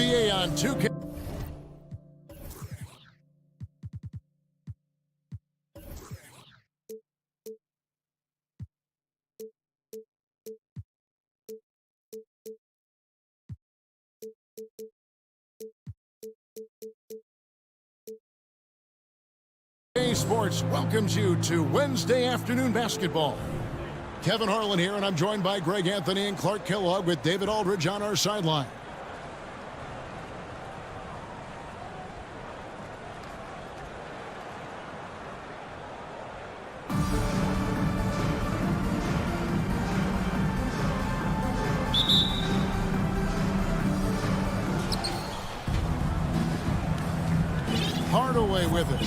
NBA on 2K. EA Sports welcomes you to Wednesday afternoon basketball. Kevin Harlan here, and I'm joined by Greg Anthony and Clark Kellogg with David Aldridge on our sideline. Hardaway with it.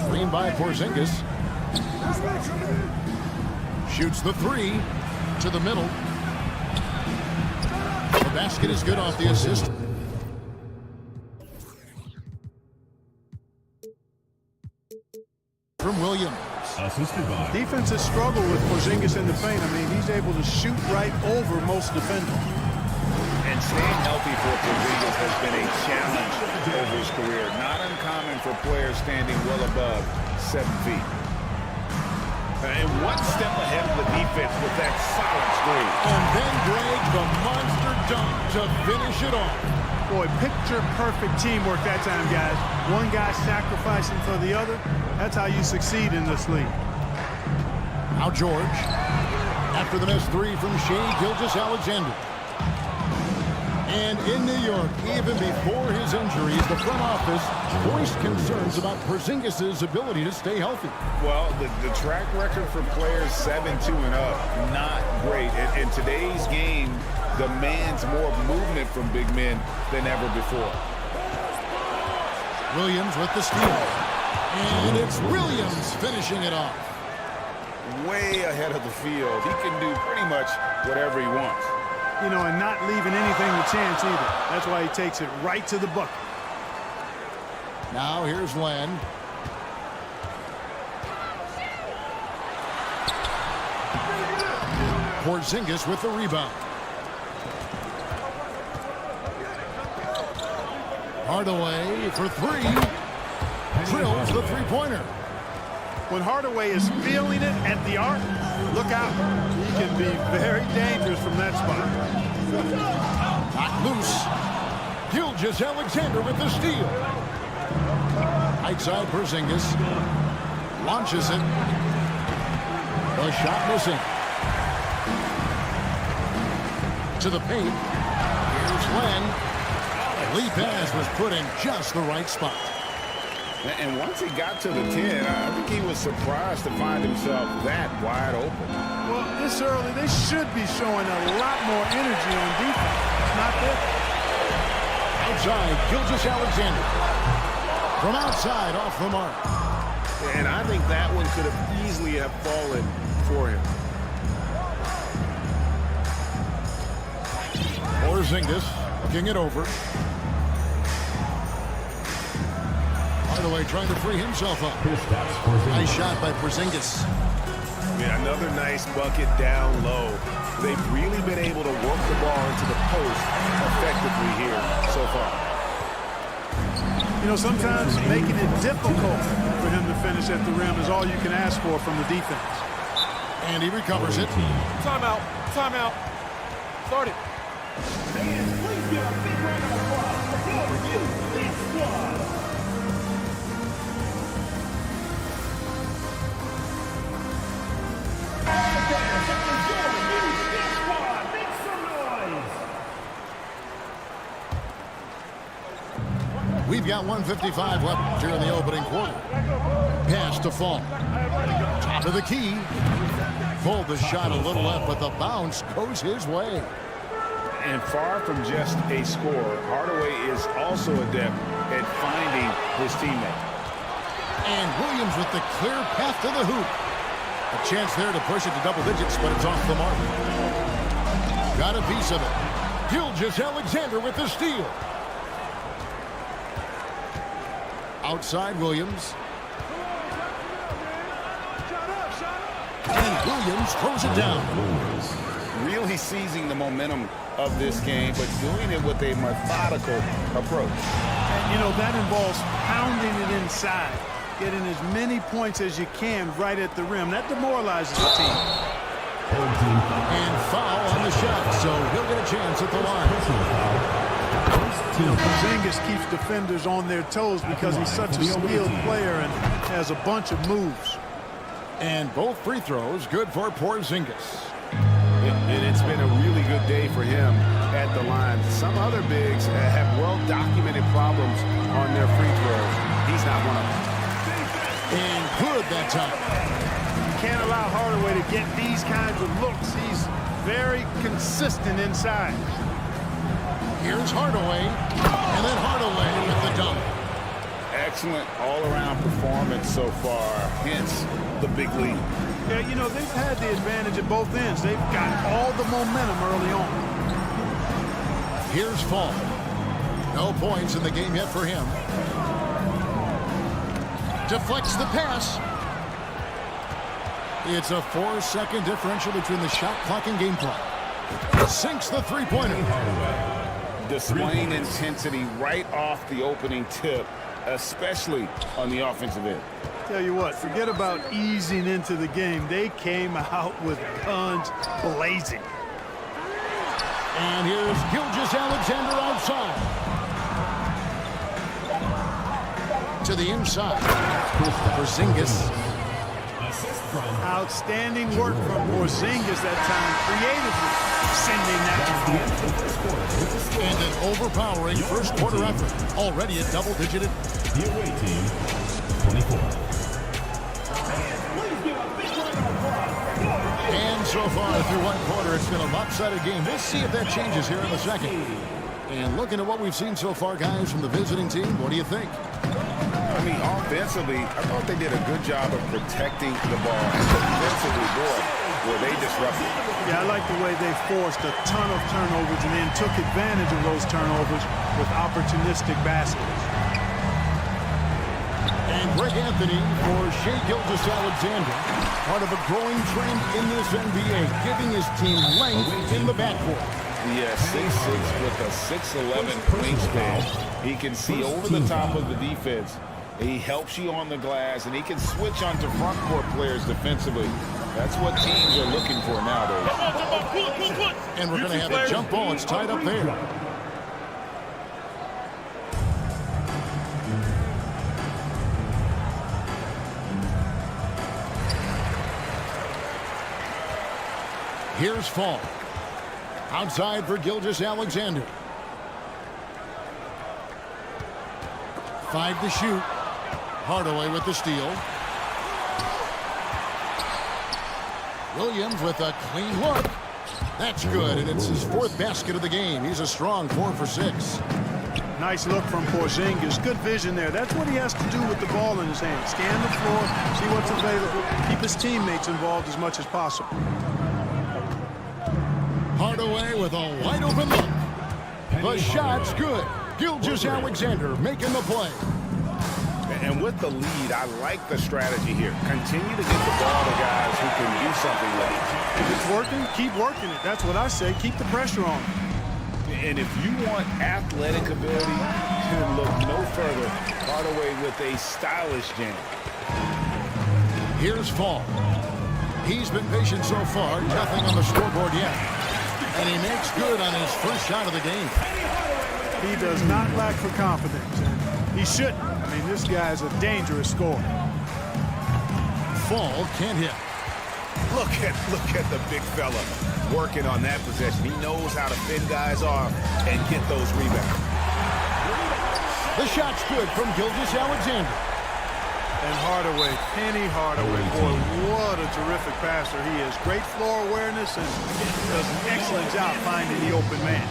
Screen by Porzingis. Shoots the three to the middle. The basket is good off the assist. From Williams. Defense has struggled with Porzingis in the paint. I mean, he's able to shoot right over most defenders. And staying healthy for Porzingis has been a challenge over his career. Not uncommon for players standing well above 7 feet. And one step ahead of the defense with that solid screen. And then Greg, the monster dunk to finish it off. Boy, picture-perfect teamwork that time, guys. One guy sacrificing for the other. That's how you succeed in this league. Now George. After the missed three from Shea Gilgeous-Alexander. And in New York, even before his injuries, the front office voiced concerns about Porzingis' ability to stay healthy. Well, the track record for players 7-2 and up, not great. And today's game demands more movement from big men than ever before. Williams with the steal. And it's Williams finishing it off. Way ahead of the field. He can do pretty much whatever he wants. You know, and not leaving anything to chance either. That's why he takes it right to the bucket. Now here's Len. Porzingis with the rebound. Hardaway for three. Drills the three-pointer. When Hardaway is feeling it at the arc, look out. He can be very dangerous from that spot. Knocked loose. Gilgeous-Alexander with the steal. Right side Porzingis. Launches it. The shot missing. To the paint. Here's Len. Lee pass was put in just the right spot. And once he got to the 10, I think he was surprised to find himself that wide open. Well, this early, they should be showing a lot more energy on defense. It's not there. Outside, Gilgeous-Alexander. From outside, off the mark. And I think that one could have easily have fallen for him. Porzingis looking it over. Hardaway trying to free himself up. Nice shot by Porzingis. Yeah, another nice bucket down low. They've really been able to work the ball into the post effectively here so far. You know, sometimes making it difficult for him to finish at the rim is all you can ask for from the defense. And he recovers it. Timeout. Timeout. Start it. Please give a big round of applause for your review. This squad. We've got 1:55 left here in the opening quarter. Pass to Fall. Top of the key. Pulled the shot a little left, but the bounce goes his way. And far from just a scorer, Hardaway is also adept at finding his teammate. And Williams with the clear path to the hoop. A chance there to push it to double digits, but it's off the mark. Got a piece of it. Gilgeous-Alexander with the steal. Outside Williams. And Williams throws it down. really seizing the momentum of this game, but doing it with a methodical approach. And, you know, that involves pounding it inside, getting as many points as you can right at the rim. That demoralizes the team. And foul on the shot, so he'll get a chance at the line. You know, Porzingis keeps defenders on their toes because he's such a skilled player and has a bunch of moves. And both free throws good for Porzingis. And it's been a really good day for him at the line. Some other bigs have well-documented problems on their free throws. He's not one of them. And good that time. You can't allow Hardaway to get these kinds of looks. He's very consistent inside. Here's Hardaway, and then Hardaway with the dunk. Excellent all-around performance so far, hence the big lead. Yeah, you know, they've had the advantage at both ends. They've got all the momentum early on. Here's Fall. No points in the game yet for him. Deflects the pass. It's a 4-second differential between the shot clock and game clock. Sinks the three-pointer. Displaying intensity right off the opening tip, especially on the offensive end. Tell you what, forget about easing into the game. They came out with guns blazing. And here's Gilgeous-Alexander outside. To the inside. Porzingis. Outstanding work from Porzingis that time, creatively sending that. And an overpowering first quarter effort. Already a double-digit. The away team, 24. And so far through one quarter, it's been a lopsided game. We'll see if that changes here in the second. And looking at what we've seen so far, guys, from the visiting team, what do you think? I mean, offensively, I thought they did a good job of protecting the ball. And defensively, boy, were they disrupted. Yeah, I like the way they forced a ton of turnovers and then took advantage of those turnovers with opportunistic baskets. And Greg Anthony for Shai Gilgeous-Alexander, part of a growing trend in this NBA, giving his team length in the backcourt. Yeah, 6'6" with a 6'11" wingspan. He can see over the top of the defense. He helps you on the glass, and he can switch onto front court players defensively. That's what teams are looking for nowadays. And we're going to have a jump ball. It's tied up there. Here's Fall. Outside for Gilgeous-Alexander. 5 to shoot. Hardaway with the steal. Williams with a clean look. That's good, and it's his 4th basket of the game. He's a strong 4 for 6. Nice look from Porzingis. Good vision there. That's what he has to do with the ball in his hand. Scan the floor, see what's available, keep his teammates involved as much as possible. Hardaway with a wide open look. The shot's good. Gilgeous-Alexander making the play. And with the lead, I like the strategy here. Continue to get the ball to guys who can do something with it. If it's working, keep working it. That's what I say. Keep the pressure on. And if you want athletic ability, to look no further. Hardaway with a stylish jam. Here's Fall. He's been patient so far. Nothing on the scoreboard yet. And he makes good on his first shot of the game. He does not lack for confidence. He shouldn't. I mean, this guy's a dangerous scorer. Fall can't hit. Look at the big fella working on that possession. He knows how to fend guys off and get those rebounds. The shot's good from Gilgeous-Alexander. And Hardaway, Penny Hardaway, boy, what a terrific passer he is. Great floor awareness and does an excellent job finding the open man.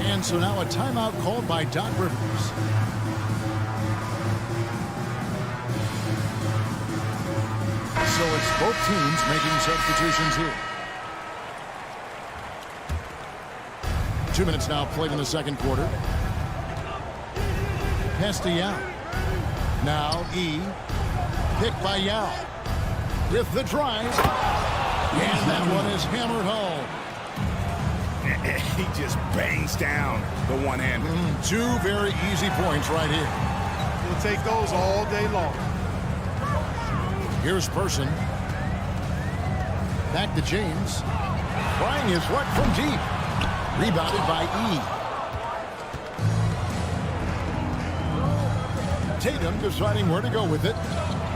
And so now a timeout called by Doc Rivers. So it's both teams making substitutions here. 2 minutes now played in the second quarter. Pass to Yao. Now E. Picked by Yao. With the drive. And that one is hammered home. He just bangs down the one-hander. Two very easy points right here. He'll take those all day long. Here's Person. Back to James. Trying his luck from deep. Rebounded by E. Tatum deciding where to go with it.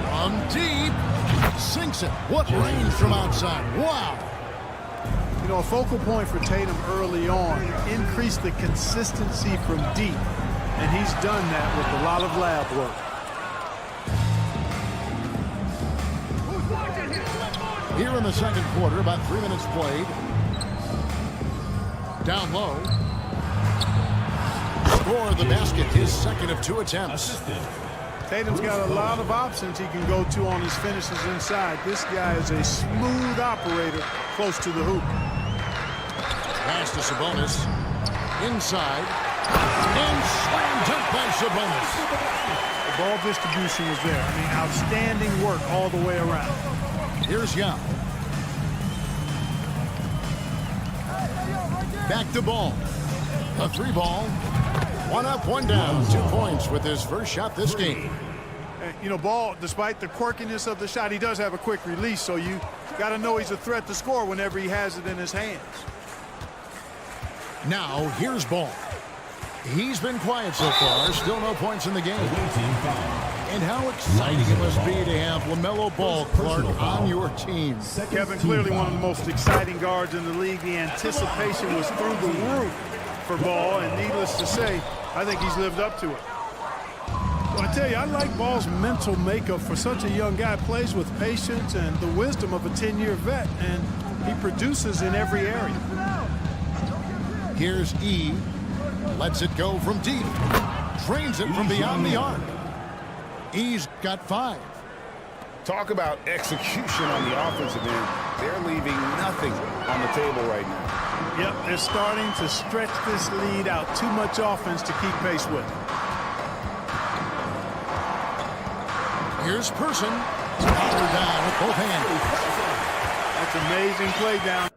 From deep. Sinks it. What range from outside. Wow. You know, a focal point for Tatum early on, increase the consistency from deep. And he's done that with a lot of lab work. Here in the second quarter, about 3 minutes played. Down low. Score the basket, his second of 2 attempts. Tatum's got a lot of options he can go to on his finishes inside. This guy is a smooth operator close to the hoop. Pass to Sabonis. Inside. And slam dunk by Sabonis. The ball distribution was there. I mean, outstanding work all the way around. Here's Young. Back to Ball. A 3 ball. 1 up, 1 down. 2 points with his first shot this game. You know, Ball, despite the quirkiness of the shot, he does have a quick release, so you got to know he's a threat to score whenever he has it in his hands. Now, here's Ball. He's been quiet so far. Still no points in the game. And how exciting it must be to have LaMelo Ball, Clark, on your team. Kevin, clearly one of the most exciting guards in the league. The anticipation was through the roof for Ball, and needless to say, I think he's lived up to it. Well, I tell you, I like Ball's mental makeup for such a young guy. Plays with patience and the wisdom of a 10-year vet, and he produces in every area. Here's E. Lets it go from deep. Drains it from beyond the arc. E's got 5. Talk about execution on the offensive end. They're leaving nothing on the table right now. Yep, they're starting to stretch this lead out. Too much offense to keep pace with. Here's Person. Powered down with both hands. That's amazing play down.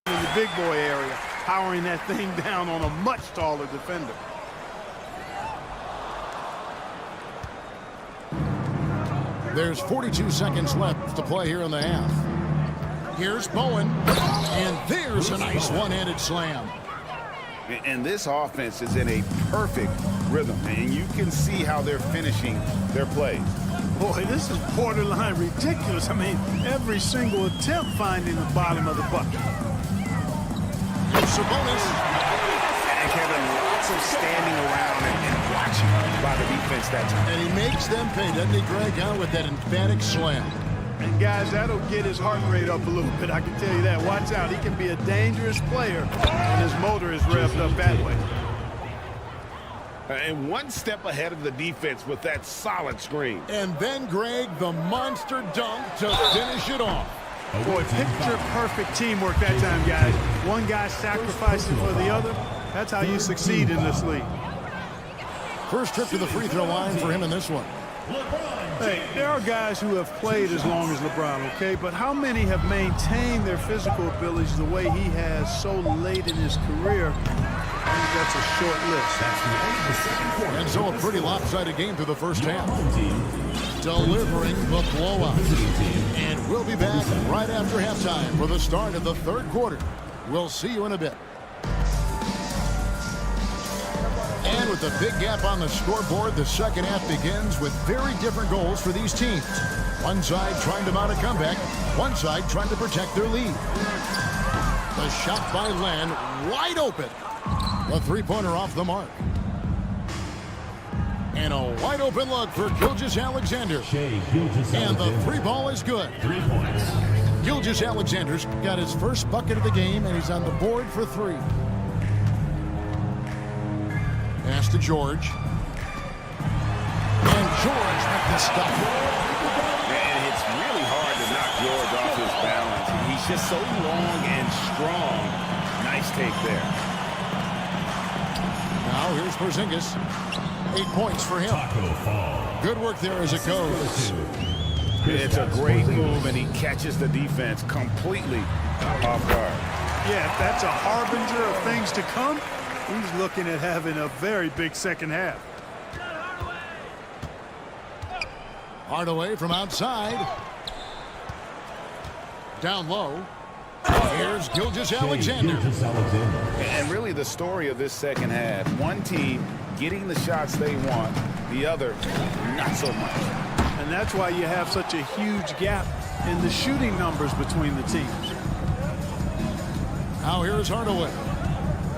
In the big boy area, powering that thing down on a much taller defender. There's 42 seconds left to play here in the half. Here's Bowen, and there's a nice one-handed slam. And this offense is in a perfect rhythm, and you can see how they're finishing their plays. Boy, this is borderline ridiculous. I mean, every single attempt finding the bottom of the bucket. Sabonis. And Kevin, lots of standing around and watching by the defense that time. And he makes them pay, doesn't he, Greg, out with that emphatic slam. And guys, that'll get his heart rate up a little bit, I can tell you that. Watch out, he can be a dangerous player, and his motor is revved up that way. And one step ahead of the defense with that solid screen. And then, Greg, the monster dunk to finish it off. Boy, picture-perfect teamwork that time, guys. One guy sacrificing for the other. That's how you succeed in this league. First trip to the free throw line for him in this one. Hey, there are guys who have played as long as LeBron, okay? But how many have maintained their physical abilities the way he has so late in his career? I think that's a short list. And so a pretty lopsided game through the first half. Delivering the blowout. And we'll be back right after halftime for the start of the third quarter. We'll see you in a bit. And with the big gap on the scoreboard, the second half begins with very different goals for these teams. One side trying to mount a comeback, one side trying to protect their lead. The shot by Len, wide open. The three-pointer off the mark. And a wide open look for Gilgeous-Alexander. And the three ball is good. 3 points. Gilgeous-Alexander's got his first bucket of the game, and he's on the board for 3. Pass to George. And George with the stop. And it's really hard to knock George off his balance. He's just so long and strong. Nice take there. Now here's Porzingis. 8 points for him. Good work there as it goes. It's a great move, and he catches the defense completely off guard. Yeah, if that's a harbinger of things to come, he's looking at having a very big second half. Hardaway from outside. Down low. Here's Gilgeous-Alexander. And really the story of this second half, one team getting the shots they want, the other not so much. And that's why you have such a huge gap in the shooting numbers between the teams. Now here's Hardaway.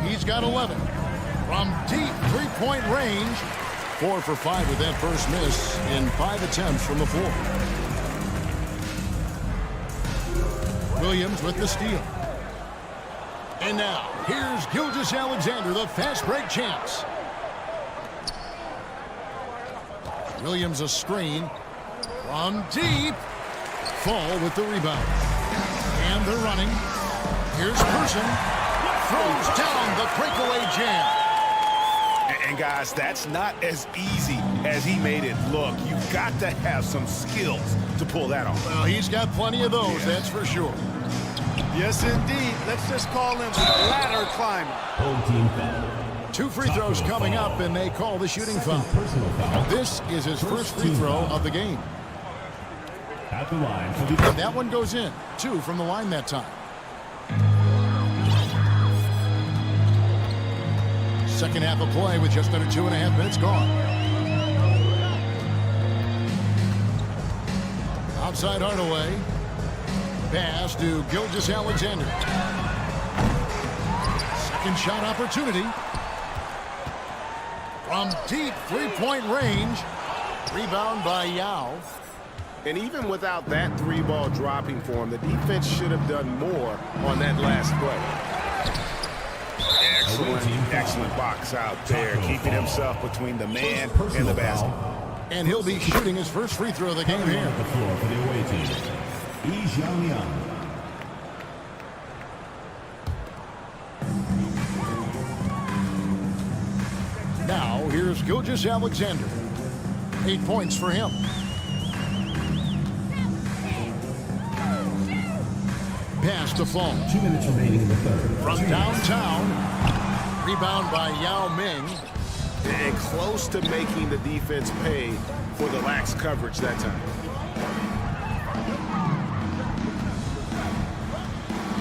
He's got 11. From deep three-point range. 4 for 5 with that first miss in 5 attempts from the floor. Williams with the steal. And now, here's Gilgeous-Alexander, the fast break chance. Williams a screen. From deep. Fall with the rebound. And they're running. Here's Person. Throws down the breakaway jam. And guys, that's not as easy as he made it look. You've got to have some skills to pull that off. Well, he's got plenty of those, that's for sure. Yes, indeed. Let's just call him ladder climber. 2 free throws coming up, and they call the shooting foul. This is his first free throw of the game. At the line. And that one goes in. 2 from the line that time. Second half of play with just under 2.5 minutes gone. Outside Hardaway. Pass to Gilgeous-Alexander. Second shot opportunity. From deep three-point range. Rebound by Yao. And even without that 3-ball dropping for him, the defense should have done more on that last play. Excellent box out there, keeping himself between the man and the basket. And he'll be shooting his first free throw of the game here. The floor for the away team. Now, here's Gilgeous-Alexander. 8 points for him. Pass to Fall. 2 minutes remaining in the third. From downtown. Rebound by Yao Ming. And close to making the defense pay for the lax coverage that time.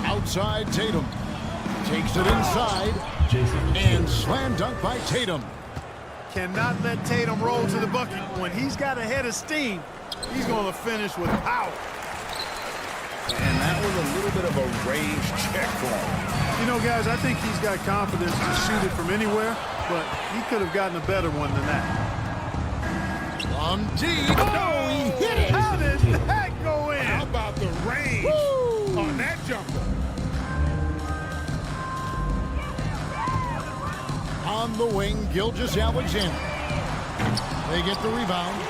Outside Tatum. Takes it inside. And slam dunk by Tatum. Cannot let Tatum roll to the bucket. When he's got a head of steam, he's going to finish with power. And that was a little bit of a range check for him. You know, guys, I think he's got confidence to shoot it from anywhere, but he could have gotten a better one than that. From deep. Oh, he hit it. How did that go in? How about the range on that jumper? On the wing, Gilgeous-Alexander. They get the rebound.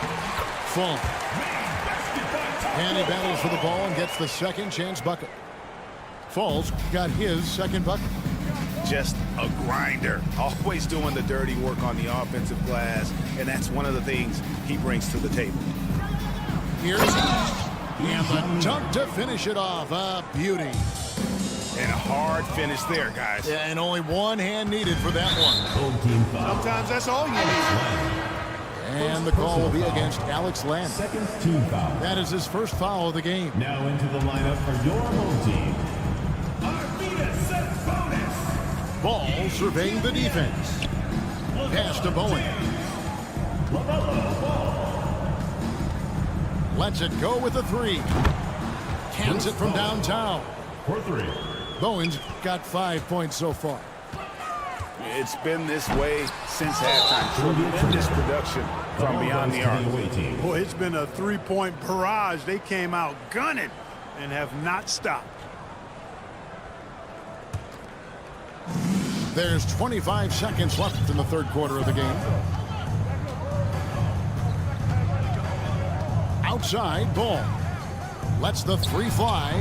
Fall. And he battles for the ball and gets the second chance bucket. Falls got his second bucket. Just a grinder. Always doing the dirty work on the offensive glass. And that's one of the things he brings to the table. Here's and the dunk to finish it off. A beauty. And a hard finish there, guys. Yeah, and only one hand needed for that one. Sometimes that's all you need. And the call will be against Alex Lamb. Second team foul. That is his first foul of the game. Now into the lineup for your home team. Ball surveying the defense. Pass to Bowen. Lets it go with a 3. Cans it from downtown. For 3. Bowen's got 5 points so far. It's been this way since halftime. Tremendous production from beyond the arc. Boy, it's been a three-point barrage. They came out gunning and have not stopped. There's 25 seconds left in the third quarter of the game. Outside, Ball. Lets the 3 fly.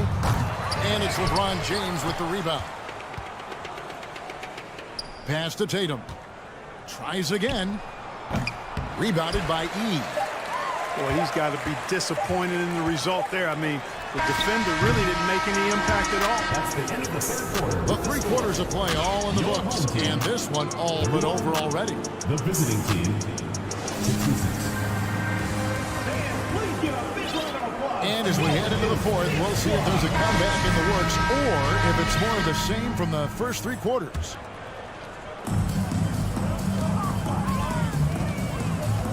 And it's LeBron James with the rebound. Pass to Tatum. Tries again. Rebounded by E. Boy, he's got to be disappointed in the result there. I mean, the defender really didn't make any impact at all. That's the end of the first quarter. The 3 quarters of play all in the books. And this one all but over already. The visiting team, 66. Please give a big round of applause. And as we head into the 4th, we'll see if there's a comeback in the works or if it's more of the same from the first 3 quarters.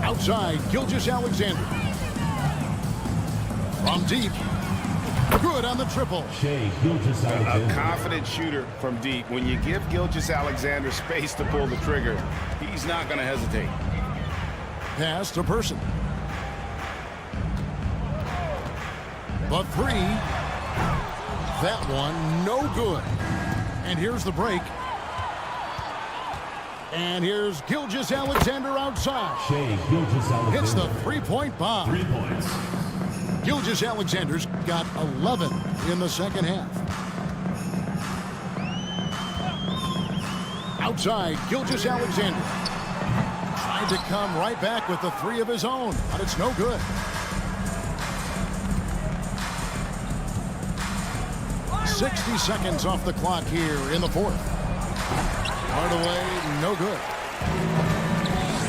Outside, Gilgeous-Alexander. From deep. Good on the triple. Shea Gilgeous-Alexander. A confident shooter from deep. When you give Gilgeous-Alexander space to pull the trigger, he's not going to hesitate. Pass to Person. The 3. That one, no good. And here's the break. And here's Gilgeous-Alexander outside. Shea Gilgeous-Alexander. Hits the 3-point bomb. 3 points. Gilgeous-Alexander's got 11 in the second half. Outside, Gilgeous-Alexander. Tried to come right back with the 3 of his own, but it's no good. "60 seconds off the clock here in the 4th. Hardaway, no good.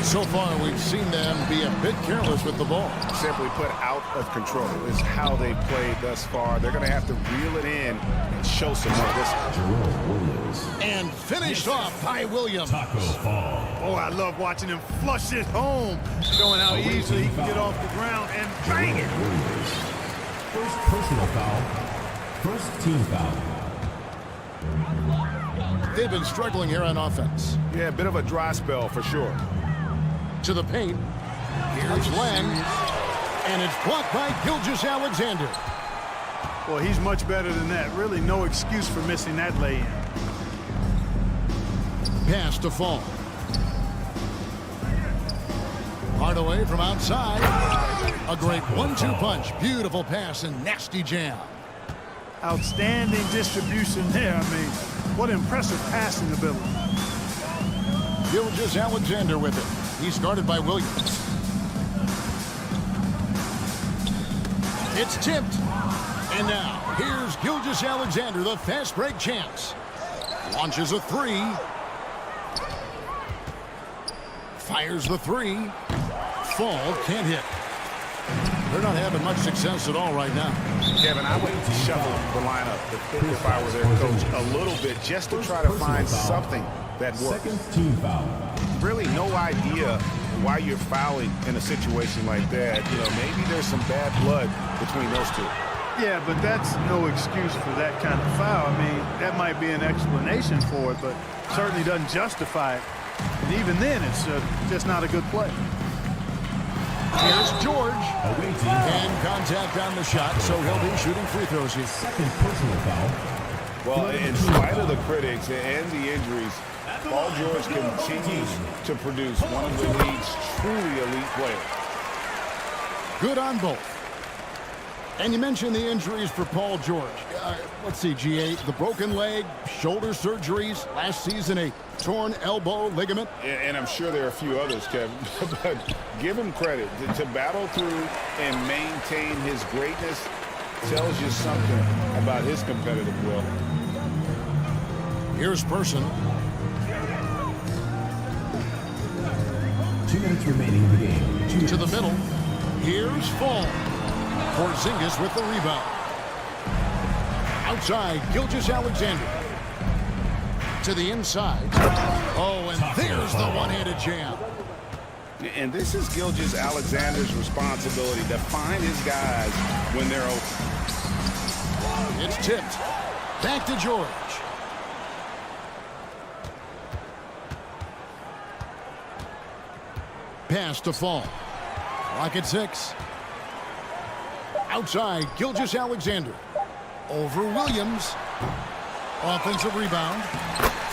So far, we've seen them be a bit careless with the ball. Simply put, out of control is how they've played thus far. They're going to have to reel it in and show some more discipline. Jerome Williams. And finished off by Williams. Taco Fall. Oh, I love watching him flush it home, showing how easily he can get off the ground and bang it. Williams. First personal foul. First team foul. They've been struggling here on offense. Yeah, a bit of a dry spell for sure. To the paint. Here's Len. And it's blocked by Gilgeous-Alexander. Well, he's much better than that. Really no excuse for missing that lay-in. Pass to Fall. Hardaway from outside. A great 1-2 punch. Beautiful pass and nasty jam. Outstanding distribution there. I mean, what impressive passing ability. Gilgeous-Alexander with it. He's guarded by Williams. It's tipped. And now, here's Gilgeous-Alexander, the fast break champs. Launches a 3. Fires the 3. Fall can't hit. They're not having much success at all right now. Kevin, I would shuffle the lineup if I were their coach a little bit just to try to find something that works. Second team foul. Really no idea why you're fouling in a situation like that. You know, maybe there's some bad blood between those two. Yeah, but that's no excuse for that kind of foul. I mean, that might be an explanation for it, but certainly doesn't justify it. And even then, it's just not a good play. Here's George. Awaiting. And contact on the shot, so he'll be shooting free throws here. Second personal foul. Well, in spite of the critics and the injuries, Paul George continues to produce one of the league's truly elite players. Good on both. And you mentioned the injuries for Paul George. Let's see, G8, the broken leg, shoulder surgeries, last season a torn elbow ligament. And I'm sure there are a few others, Kevin, but give him credit. To battle through and maintain his greatness tells you something about his competitive will. Here's Person. 2 minutes remaining in the game. To the middle. Here's Fall. Porzingis with the rebound. Outside, Gilgeous-Alexander. To the inside. Oh, and there's the one-handed jam. And this is Gilgeous-Alexander's responsibility to find his guys when they're open. It's tipped. Back to George. Pass to Fall. Clock at 6. Outside, Gilgeous-Alexander. Over Williams. Offensive rebound.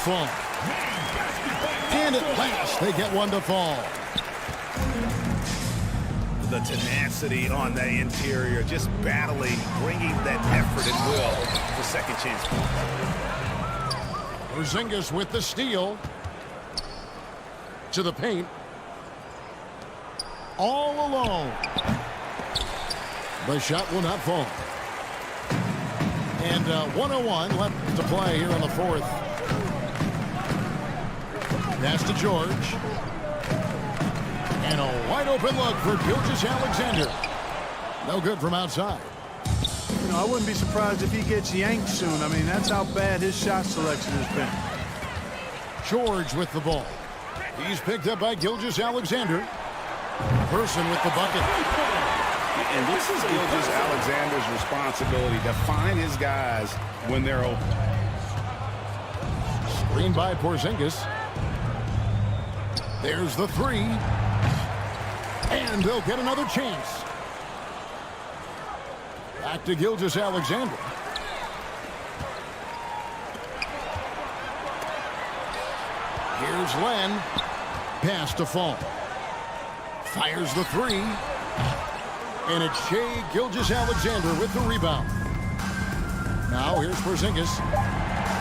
Fall. And at last, they get one to Fall. The tenacity on the interior, just battling, bringing that effort and will for second chance. Porzingis with the steal. to the paint. All alone. The shot will not fall. And 1:01 left to play here in the fourth. Pass to George. And a wide open look for Gilgeous-Alexander. No good from outside. You know, I wouldn't be surprised if he gets yanked soon. I mean, that's how bad his shot selection has been. George with the ball. He's picked up by Gilgeous-Alexander. Person with the bucket. And this is Gilgeous-Alexander's responsibility to find his guys when they're open. Screen by Porzingis. There's the three. And they'll get another chance. Back to Gilgeous-Alexander. Here's Len. Pass to Fall. Fires the three. And it's Shai Gilgeous-Alexander with the rebound. Now here's Porzingis.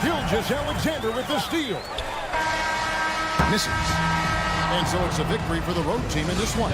Gilgeous-Alexander with the steal. Misses. And so it's a victory for the road team in this one.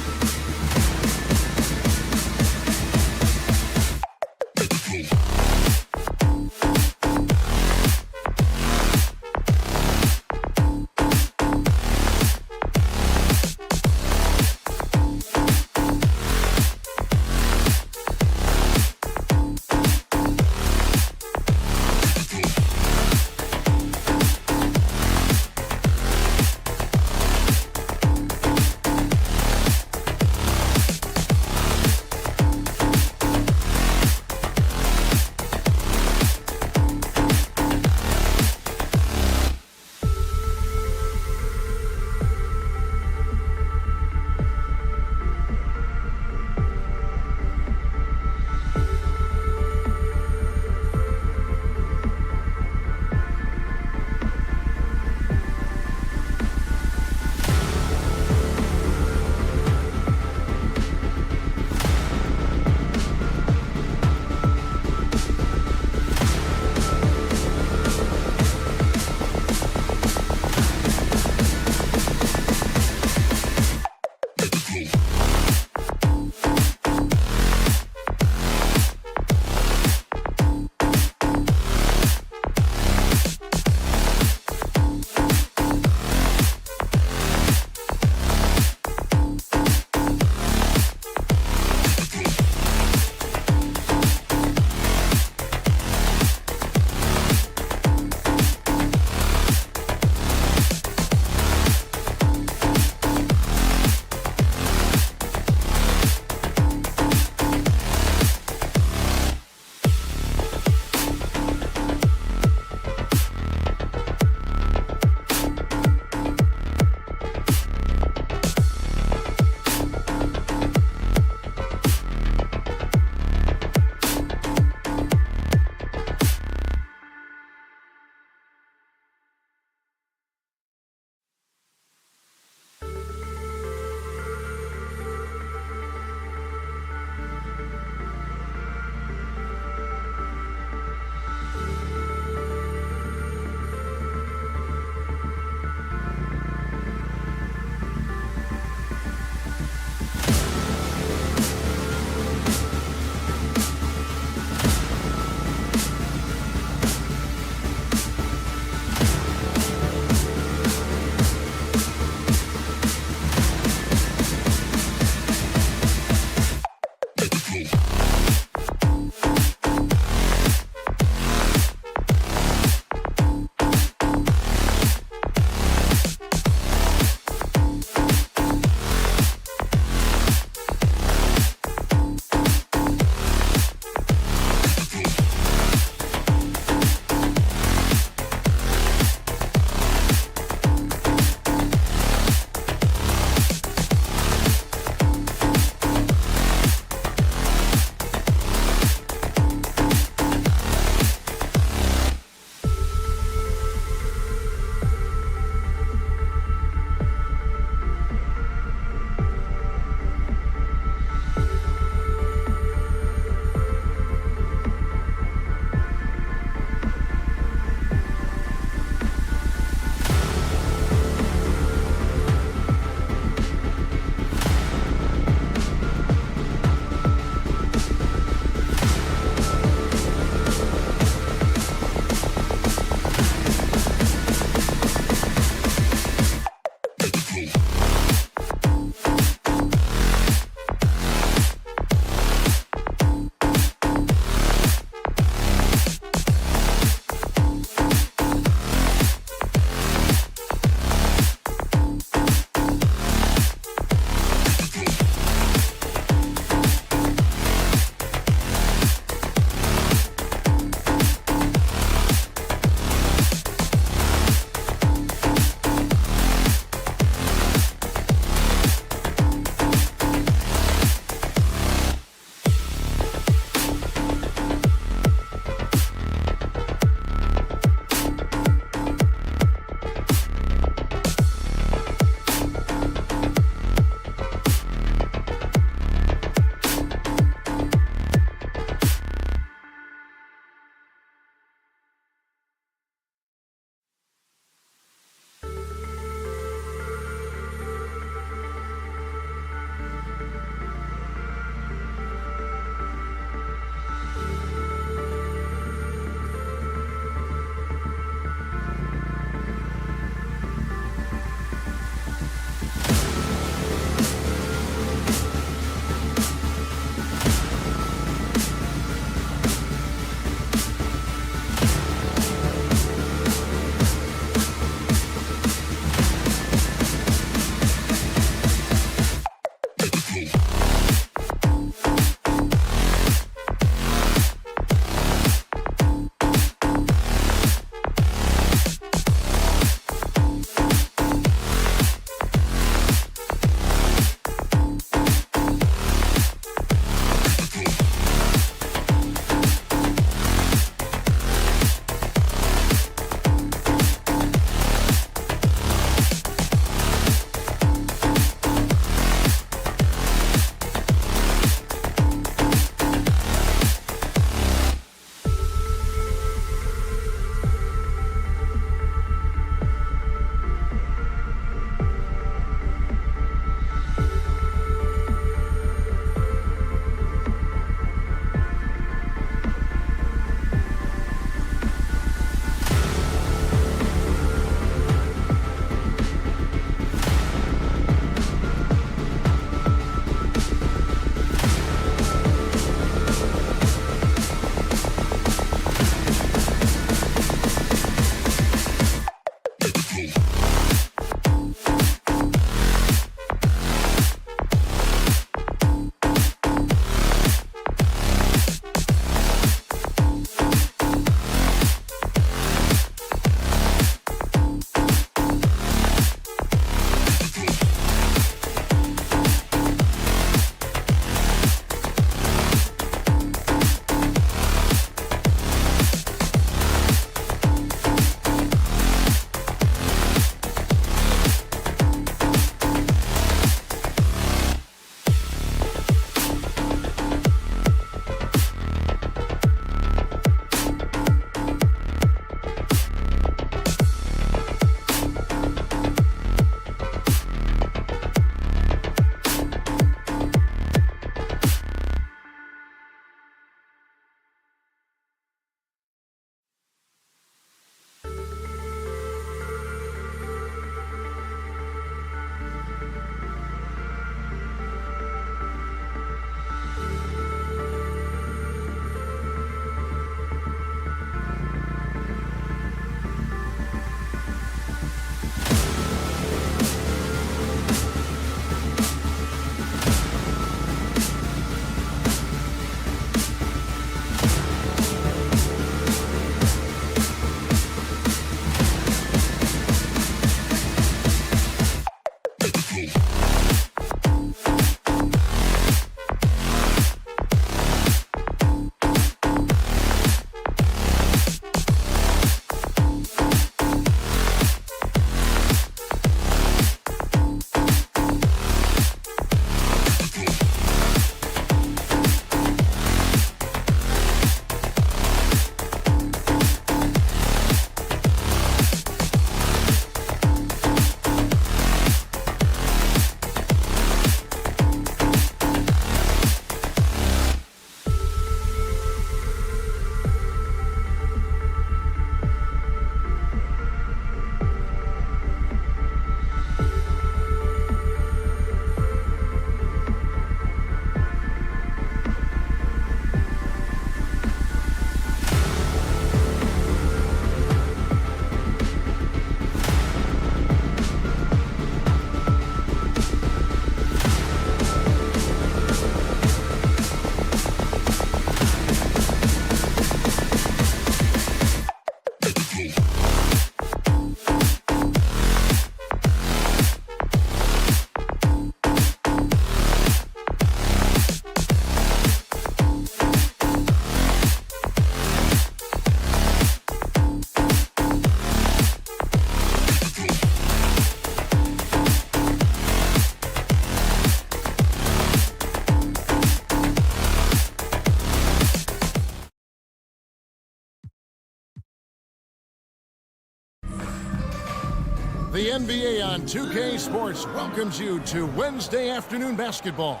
The NBA on 2K Sports welcomes you to Wednesday afternoon basketball.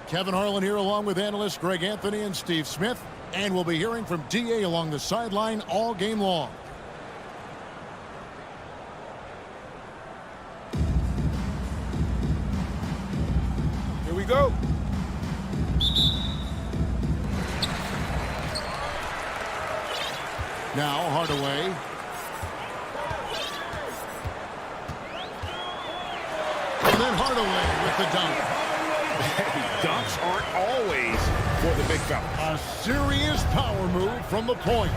Kevin Harlan here along with analysts Greg Anthony and Steve Smith. And we'll be hearing from DA along the sideline all game long. Here we go. Now Hardaway. And then Hardaway with the dunk. Dunks aren't always for the big fella. A serious power move from the point.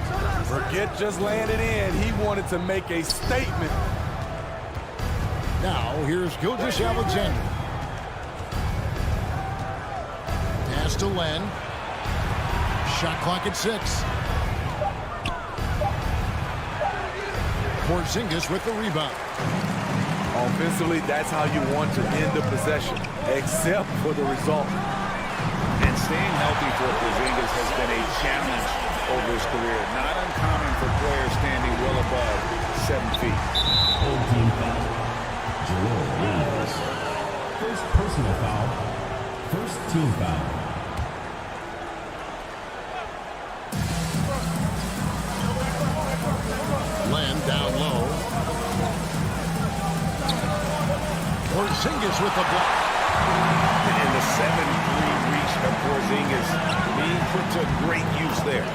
Forget just laying it in. He wanted to make a statement. Now here's Gilgeous-Alexander. Pass to Len. Shot clock at 6. Porzingis with the rebound. Offensively, that's how you want to end the possession, except for the result. And staying healthy for Porzingis has been a challenge over his career. Not uncommon for players standing well above 7 feet. Old team foul. Jerome Williams. First personal foul. First team foul. Len down low. Porzingis with the block. And the 7-3 reach of Porzingis being put to great use there.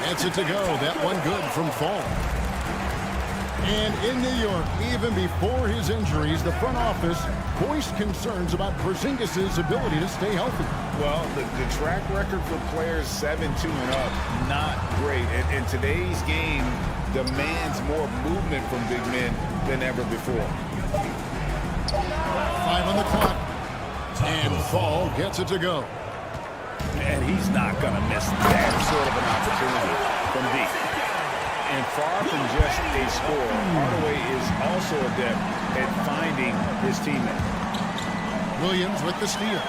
That's it to go. That one good from Fall. And in New York, even before his injuries, the front office voiced concerns about Porzingis' ability to stay healthy. Well, the track record for players 7-2 and up, not great. And today's game demands more movement from big men than ever before. 5 on the clock. And Fall gets it to go. And he's not going to miss that sort of an opportunity from deep. And far from just a scorer, Hardaway is also adept at finding his teammate. Williams with the steal.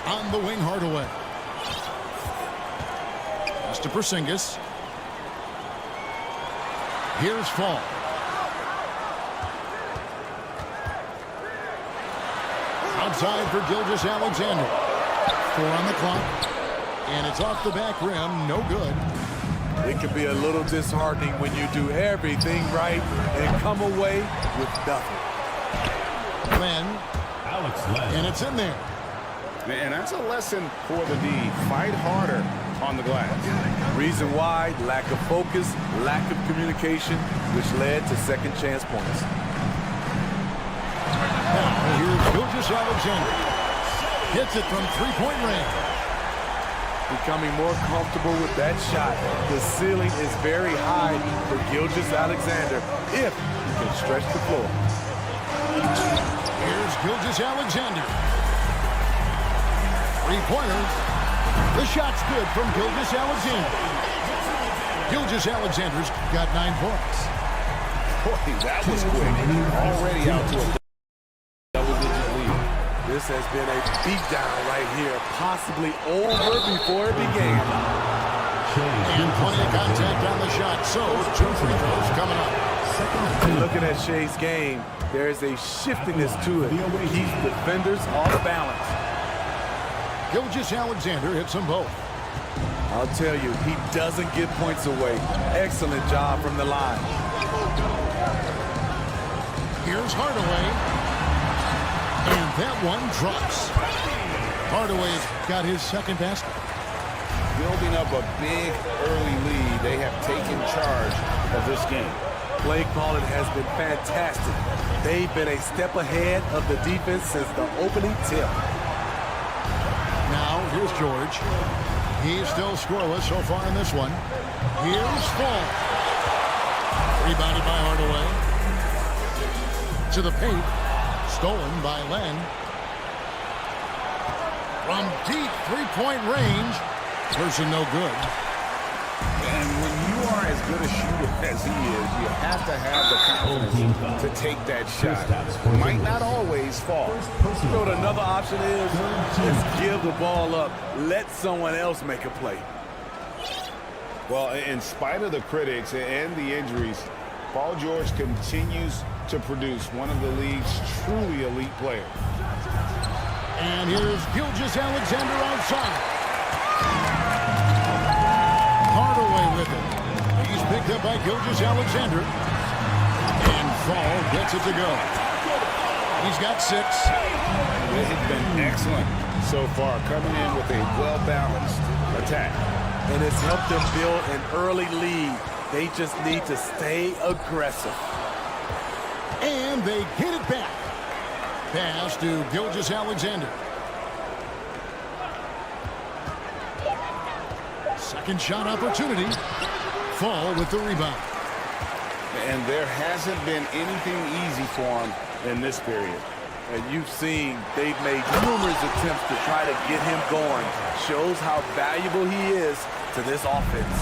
On the wing, Hardaway. Pass to Porzingis. Here's Fall. Outside for Gilgeous-Alexander. 4 on the clock. And it's off the back rim. No good. It can be a little disheartening when you do everything right and come away with nothing. Len. Alex Len. And it's in there. And that's a lesson for the D. Fight harder on the glass. Reason why, lack of focus, lack of communication, which led to second chance points. Now here's Gilgeous-Alexander. Hits it from three-point range. Becoming more comfortable with that shot. The ceiling is very high for Gilgeous-Alexander if he can stretch the floor. Here's Gilgeous-Alexander. Three-pointers. The shot's good from Gilgeous-Alexander. Gilgeous-Alexander's got 9 points. Boy, that was quick. Already out to a double-digit lead. This has been a beatdown right here, possibly over before it began. And plenty of contact on the shot, so 2 free throws coming up. And looking at Shea's game, there's a shiftiness to it. Keeps defenders off balance. Gilgeous-Alexander hits them both. I'll tell you, he doesn't give points away. Excellent job from the line. Here's Hardaway. And that one drops. Hardaway's got his second basket. Building up a big early lead, they have taken charge of this game. Play calling has been fantastic. They've been a step ahead of the defense since the opening tip. Now, here's George. He's still scoreless so far in this one. Here's Fall. Rebounded by Hardaway. To the paint. Stolen by Len. From deep three-point range. Person no good. And when you are as good a shooter as he is, you have to have the confidence to take that shot. Might not always fall. You know what another option is? Just give the ball up. Let someone else make a play. Well, in spite of the critics and the injuries, Paul George continues to produce one of the league's truly elite players. And here's Gilgeous-Alexander outside. Hardaway with it. He's picked up by Gilgeous-Alexander. And Fall gets it to go. He's got 6. They've been excellent so far, coming in with a well-balanced attack. And it's helped them build an early lead. They just need to stay aggressive. And they get it back. Pass to Gilgeous-Alexander. Second shot opportunity. Fall with the rebound. And there hasn't been anything easy for him in this period. And you've seen they've made numerous attempts to try to get him going. Shows how valuable he is to this offense.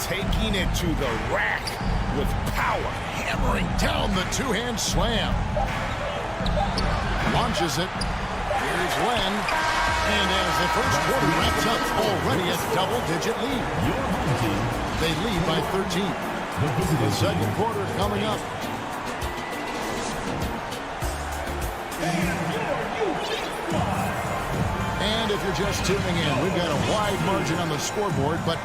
Taking it to the rack with power. Hammering down the two-hand slam. Launches it. Here's Len. And as the first quarter wraps up, already a double-digit lead. Your home team. They lead by 13. The second quarter coming up. And if you're just tuning in, we've got a wide margin on the scoreboard, but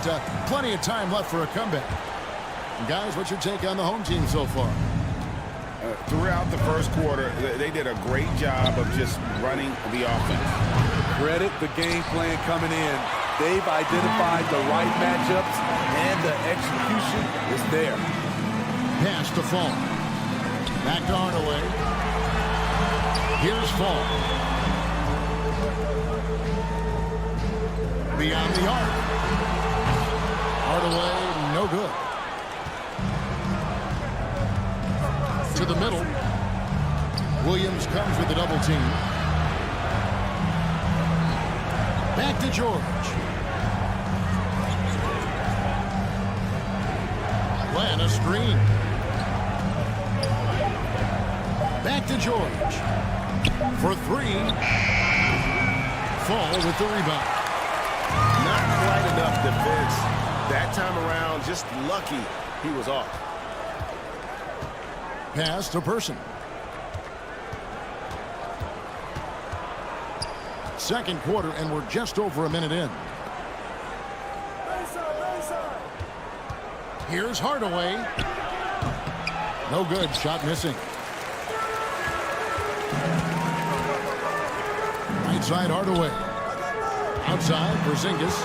plenty of time left for a comeback. Guys, what's your take on the home team so far? Throughout the first quarter, they did a great job of just running the offense. Credit the game plan coming in. They've identified the right matchups, and the execution is there. Pass to Fall. Back to Hardaway. Here's Fall. Beyond the arc. Hardaway, no good. To the middle. Williams comes with the double team. Back to George. Len, a screen. Back to George. For 3. Fall with the rebound. Not quite enough defense. That time around, just lucky he was off. Pass to Person. Second quarter, and we're just over a minute in. Here's Hardaway. No good. Shot missing. Right side, Hardaway. Outside, Porzingis.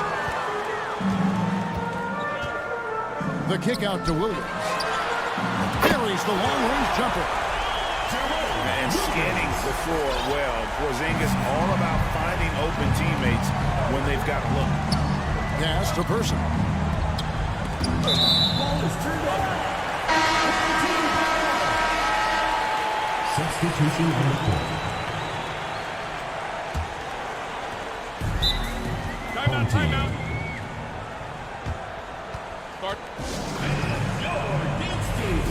The kick out to Williams. Buries the long-range jumper. And scanning the floor well. Porzingis all about finding open teammates when they've got a look. Pass to Person. Ball is turned over. Substitution on the court. Home team. Start. Your dance team.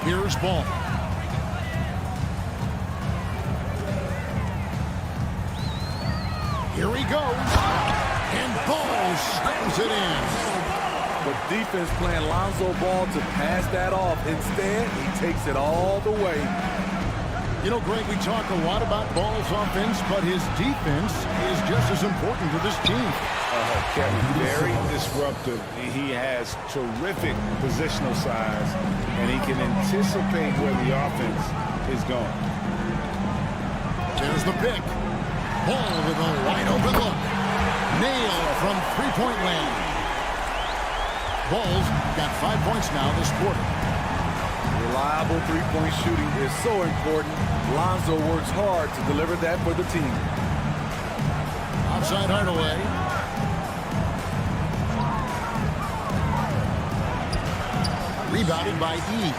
Here's Ball. Here he goes. And Ball slams it in. The defense playing Lonzo Ball to pass that off. Instead, he takes it all the way. You know, Greg, we talk a lot about Ball's offense, but his defense is just as important to this team. Kevin, very disruptive. He has terrific positional size, and he can anticipate where the offense is going. There's the pick. Ball with a wide open look. Nailed from three-point land. Ball's got 5 points now this quarter. Reliable three-point shooting is so important. Lonzo works hard to deliver that for the team. Outside Hardaway. Rebounded by E.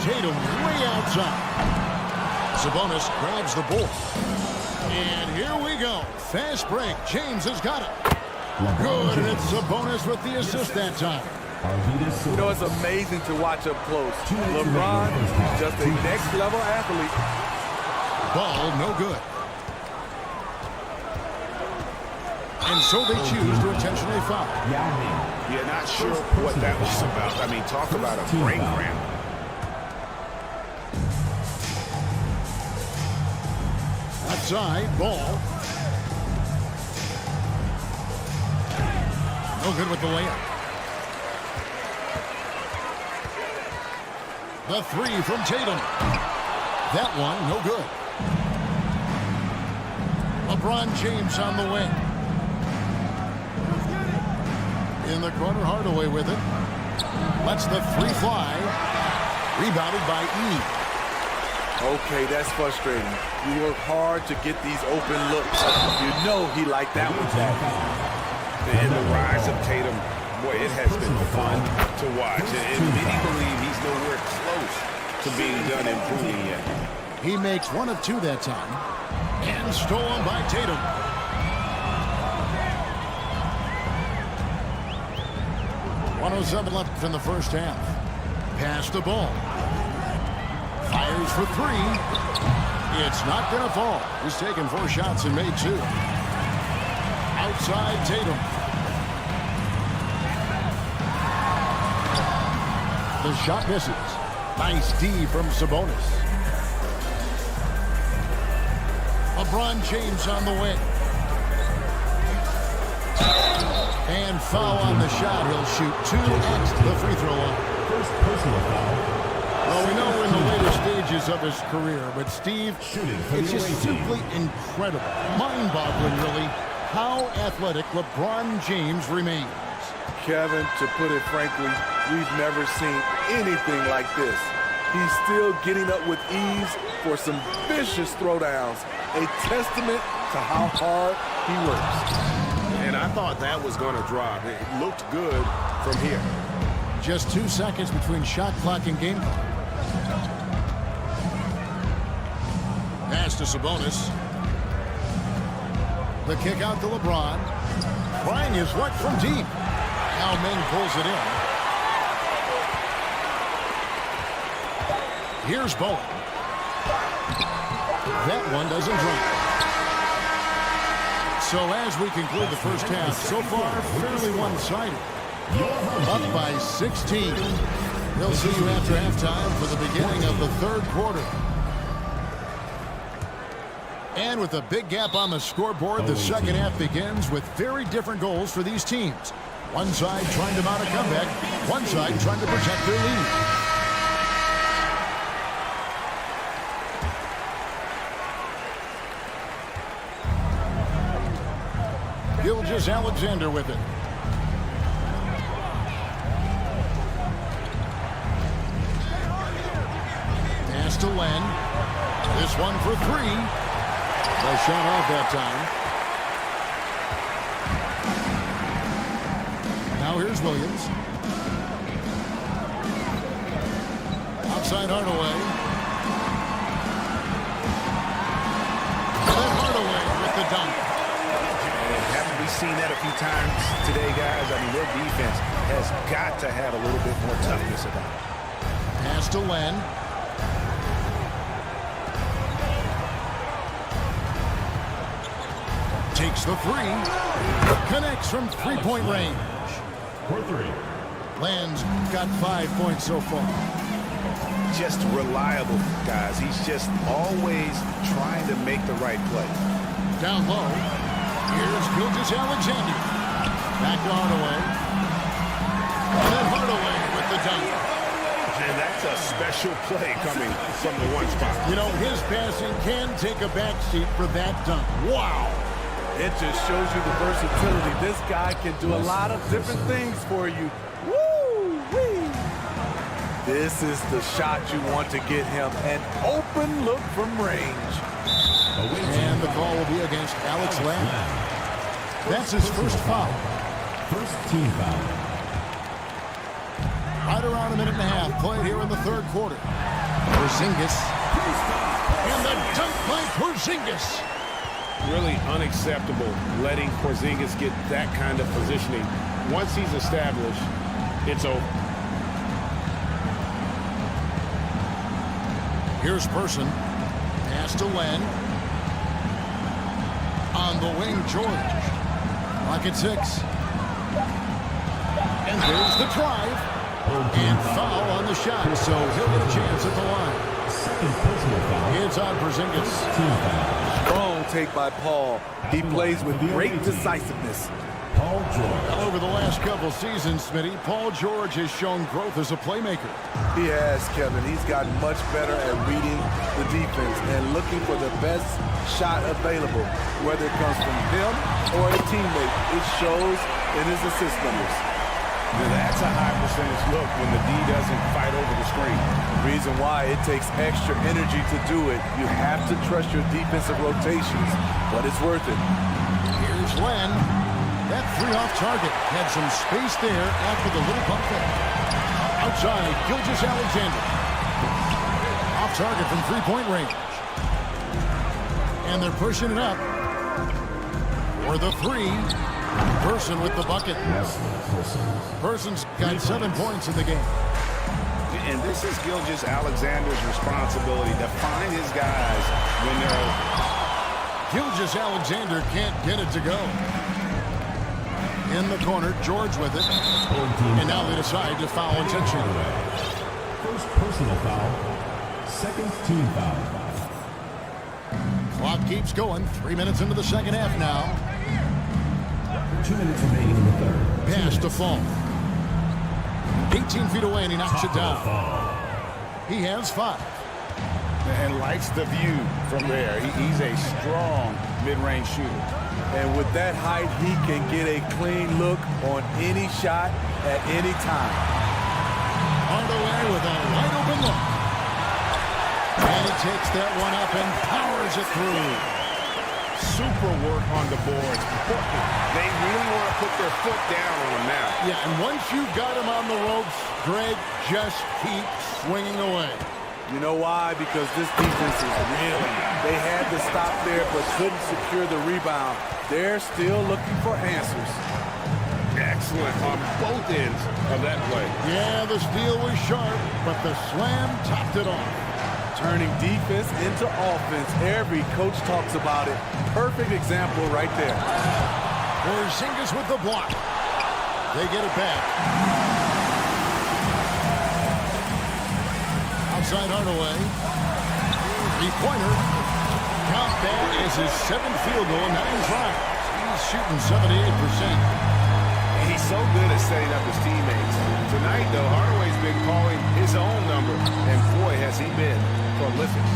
Tatum way outside. Sabonis grabs the ball. And here we go. Fast break. James has got it. Good, and it's a bonus with the assist that time. You know, it's amazing to watch up close. LeBron is just a next-level athlete. Ball no good. And so they choose to intentionally foul. Yeah, not sure what that was about. I mean, talk about a brain cramp. Outside, ball. No good with the layup. The three from Tatum. That one, no good. LeBron James on the wing. In the corner, Hardaway with it. Lets the three fly. Rebounded by E. Okay, that's frustrating. You work hard to get these open looks. You know he liked that one back. And the rise of Tatum, boy, it has been fun to watch. And many believe he's nowhere close to being done improving yet. He makes one of two that time. And stolen by Tatum. .107 left in the first half. Pass the ball. Fires for three. It's not going to fall. He's taken 4 shots and made 2. Outside Tatum. The shot misses. Nice D from Sabonis. LeBron James on the wing. And foul on the shot. He'll shoot 2x the free throw line. First personal foul. Well, we know we're in the later stages of his career, but Steve, it's just simply incredible, mind-boggling really, how athletic LeBron James remains. Kevin, to put it frankly, we've never seen anything like this. He's still getting up with ease for some vicious throwdowns, a testament to how hard he works. And I thought that was going to drop. It looked good from here. Just 2 seconds between shot clock and game clock. Pass to Sabonis. The kick out to LeBron. Trying his luck from deep. Now Ming pulls it in. Here's Bowen. That one doesn't drop. So as we conclude the first half, so far fairly one-sided. Up by 16. We'll see you after halftime for the beginning of the third quarter. And with a big gap on the scoreboard, the second half begins with very different goals for these teams. One side trying to mount a comeback, one side trying to protect their lead. Gilgeous-Alexander with it. Pass to Len. This one for 3. No shot off that time. Now here's Williams. Outside Hardaway. And Hardaway with the dunk. And haven't we seen that a few times today, guys? I mean, their defense has got to have a little bit more toughness about it. Pass to Len. Takes the 3. Connects from three-point range. For 3. Len's got 5 points so far. Just reliable, guys. He's just always trying to make the right play. Down low. Here's Gilgeous-Alexander. Back to Hardaway. And then Hardaway with the dunk. And that's a special play coming from the one spot. You know, his passing can take a backseat for that dunk. Wow. It just shows you the versatility. This guy can do a lot of different things for you. Woo-wee. This is the shot you want to get him. An open look from range. And the call will be against Alex Len. That's his first foul. First team foul. Right around a minute and a half played here in the third quarter. Porzingis. And the dunk by Porzingis. Really unacceptable letting Porzingis get that kind of positioning. Once he's established, it's over. Here's Person. Pass to Len. On the wing, George. Clock at 6. And there's the drive. And foul on the shot, so he'll get a chance at the line. Second personal foul. It's on Porzingis. Team foul. Strong take by Paul. He plays with great decisiveness. Paul George. Well, over the last couple seasons, Smitty, Paul George has shown growth as a playmaker. He has, Kevin. He's gotten much better at reading the defense and looking for the best shot available, whether it comes from him or a teammate. It shows in his assist numbers. That's a high percentage look when the D doesn't fight over the screen. The reason why it takes extra energy to do it. You have to trust your defensive rotations, but it's worth it. Here's Len. That three off target had some space there after the little bump fake. Outside, Gilgeous-Alexander. Off target from three-point range. And they're pushing it up. For the three. Person with the bucket. Person's got 7 points in the game. And this is Gilgeous-Alexander's responsibility to find his guys when they're open. Gilgeous-Alexander can't get it to go. In the corner, George with it. And now they decide to foul intentionally. First personal foul. Second team foul. Clock keeps going. 3 minutes into the second half now. 2 minutes remaining in the third. Pass to Fall. 18 feet away, and he knocks it down. He has 5. And likes the view from there. He's a strong mid-range shooter. And with that height, he can get a clean look on any shot at any time. Hardaway with a wide open look. And he takes that one up and powers it through. Super work on the boards. They really want to put their foot down on him now. Yeah, and once you've got him on the ropes, Greg, just keep swinging away. You know why? Because this defense is really, they had to stop there but couldn't secure the rebound. They're still looking for answers. Excellent on both ends of that play. Yeah, the steal was sharp, but the slam topped it off. Turning defense into offense. Every coach talks about it. Perfect example right there. Porzingis with the block. They get it back. Outside Hardaway. Three-pointer. Count that is his 7th field goal, 9 tries. He's shooting 78%. He's so good at setting up his teammates. Tonight, though, Hardaway's been calling his own number, and boy, has he been prolific.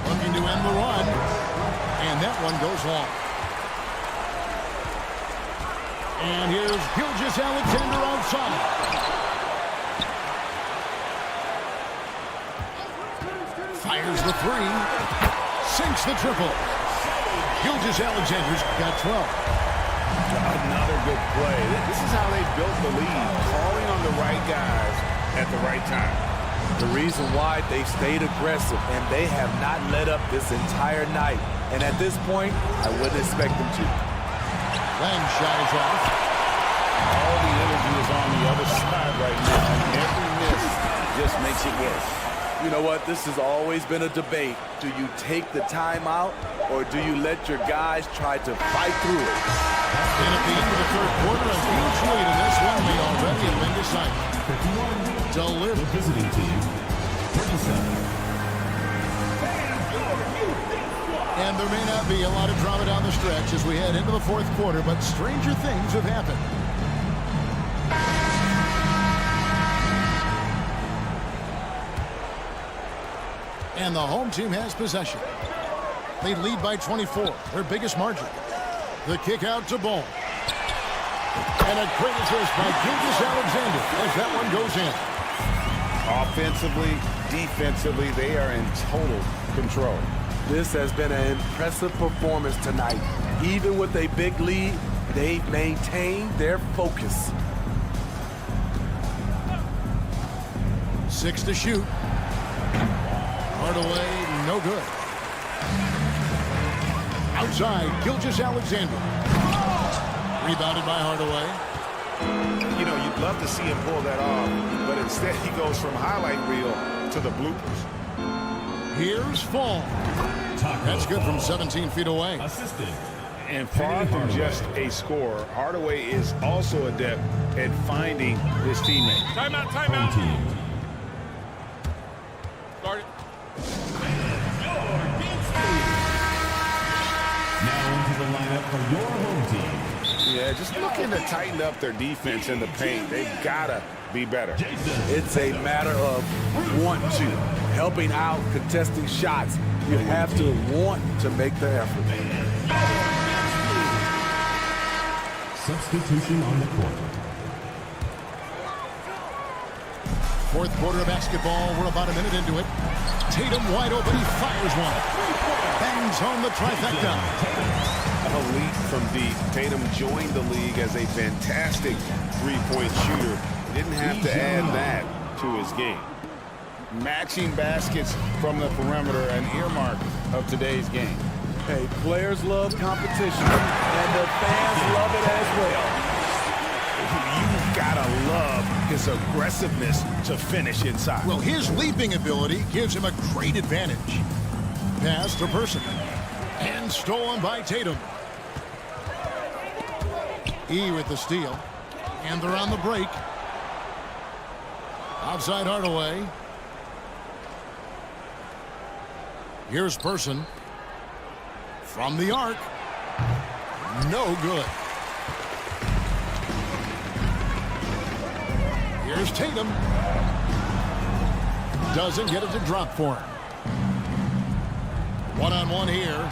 Looking to end the run, and that one goes long. And here's Gilgeous-Alexander outside. Fires the three. Sinks the triple. Gilgeous-Alexander's got 12. Another good play. This is how they built the lead, calling on the right guys at the right time. The reason why they've stayed aggressive, and they have not let up this entire night. And at this point, I wouldn't expect them to. Lang's shot is off. All the energy is on the other side right now, and every miss just makes it worse. You know what? This has always been a debate. Do you take the timeout, or do you let your guys try to fight through it? And at the end of the third quarter, a huge lead in this one may already have been decided. 51. Deliver. The visiting team. 37. And there may not be a lot of drama down the stretch as we head into the fourth quarter, but stranger things have happened. And the home team has possession. They lead by 24, their biggest margin. The kick out to Ball. And a great assist by Gilgeous-Alexander as that one goes in. Offensively, defensively, they are in total control. This has been an impressive performance tonight. Even with a big lead, they've maintained their focus. 6 to shoot. Hardaway, no good. Outside, Gilgeous-Alexander. Rebounded by Hardaway. You know, you'd love to see him pull that off, but instead he goes from highlight reel to the bloopers. Here's Fall. That's good from 17 feet away. Assistant. And far from just a scorer, Hardaway is also adept at finding his teammate. Timeout, Home timeout. team. Start it. Now into the lineup for your home team. Yeah, just looking to tighten up their defense in the paint. They've got to be better. It's a matter of want to. Helping out, contesting shots. You have to want to make the effort. Substitution on the court. Fourth quarter of basketball. We're about a minute into it. Tatum wide open. He fires one. Bangs home the trifecta. Elite from deep. Tatum joined the league as a fantastic three-point shooter. Didn't have to add that to his game. Matching baskets from the perimeter, an earmark of today's game. Hey, players love competition, and the fans love it as well. You've got to love his aggressiveness to finish inside. Well, his leaping ability gives him a great advantage. Pass to Person. And stolen by Tatum. E with the steal. And they're on the break. Outside Hardaway. Here's Person. From the arc. No good. Here's Tatum. Doesn't get it to drop for him. One-on-one here.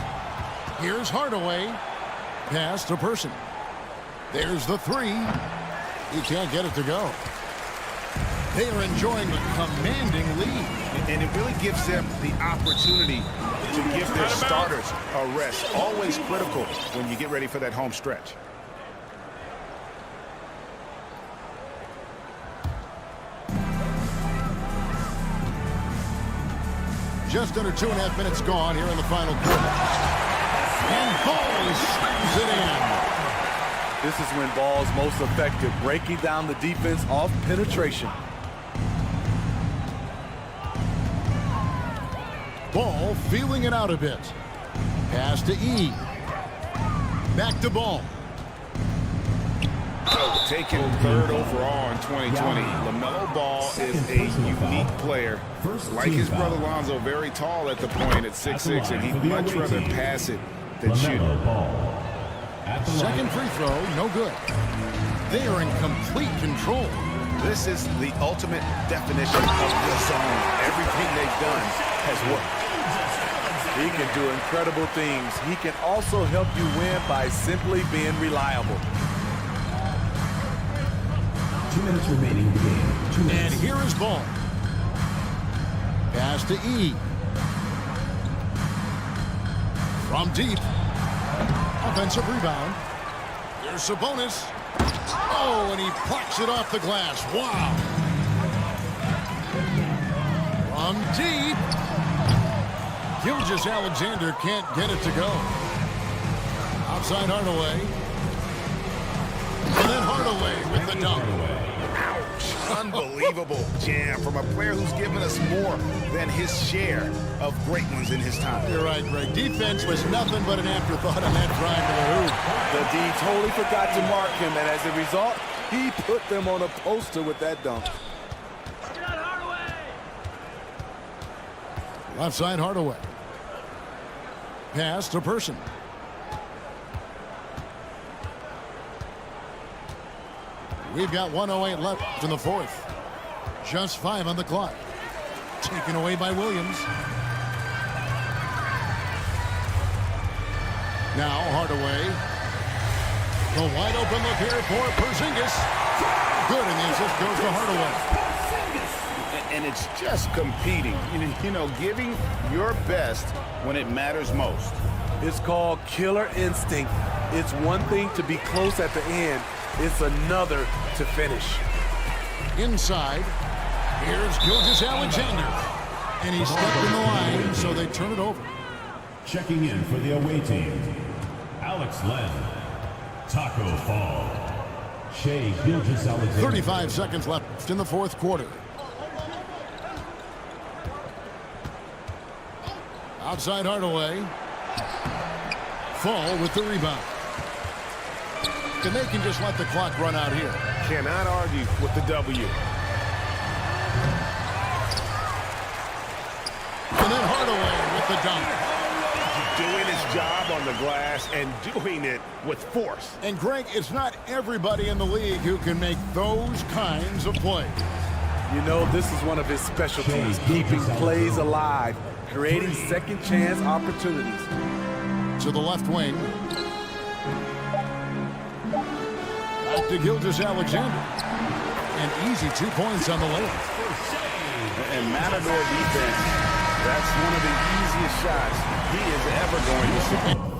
Here's Hardaway. Pass to Person. There's the three. He can't get it to go. They are enjoying a commanding lead. And it really gives them the opportunity to give their starters a rest. Always critical when you get ready for that home stretch. Just under 2.5 minutes gone here in the final quarter. And Ball slams it in. This is when Ball's most effective, breaking down the defense off penetration. Ball feeling it out a bit. Pass to E. Back to Ball. Taken third overall in 2020. LaMelo Ball is a unique player. Like his brother Lonzo, very tall at the point at 6'6", and he'd much rather pass it than shoot it. Second free throw, no good. They are in complete control. This is the ultimate definition of the zone. Everything they've done has worked. He can do incredible things. He can also help you win by simply being reliable. 2 minutes remaining in the game. 2 minutes. And here is Ball. Pass to E. From deep. Offensive rebound. Here's Sabonis. Oh, and he plucks it off the glass. Wow. From deep. Gilgeous-Alexander can't get it to go. Outside Hardaway. And then Hardaway with the dunk. Ouch. Unbelievable jam from a player who's given us more than his share of great ones in his time. You're right, Greg. Defense was nothing but an afterthought on that drive to the hoop. The D totally forgot to mark him, and as a result, he put them on a poster with that dunk. Left side Hardaway. Pass to Person. We've got 1:08 left in the fourth. Just 5 on the clock. Taken away by Williams. Now Hardaway. The wide open look here for Porzingis. Good, and the assist goes to Hardaway. And it's just competing. You know, giving your best when it matters most. It's called killer instinct. It's one thing to be close at the end. It's another to finish. Inside, here's Gilgeous-Alexander. And he stepped in the line, so they turn it over. Checking in for the away team, Alex Len, Taco Fall, Shea Gilgeous-Alexander. 35 seconds left in the fourth quarter. Outside Hardaway. Fall with the rebound. And they can just let the clock run out here. Cannot argue with the W. And then Hardaway with the dunk. Doing his job on the glass and doing it with force. And Greg, it's not everybody in the league who can make those kinds of plays. You know, this is one of his specialties, keeping plays alive, creating second chance opportunities. To the left wing. Back to Gilgeous-Alexander. And easy 2 points on the layup. And Matador defense, that's one of the easiest shots he is ever going to see.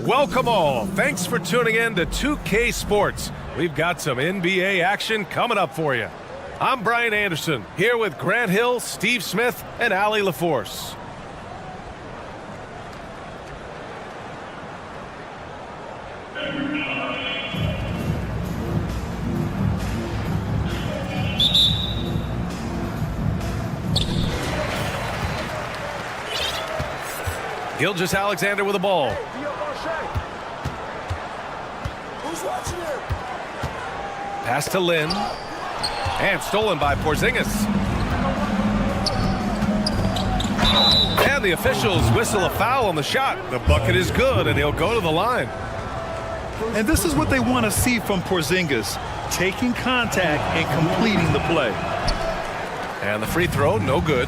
Welcome all. Thanks for tuning in to 2K Sports. We've got some NBA action coming up for you. I'm Brian Anderson, here with Grant Hill, Steve Smith, and Allie LaForce. Gilgeous-Alexander with the ball. Pass to Lynn. And stolen by Porzingis. And the officials whistle a foul on the shot. The bucket is good, and he'll go to the line. And this is what they want to see from Porzingis, taking contact and completing the play. And the free throw, no good.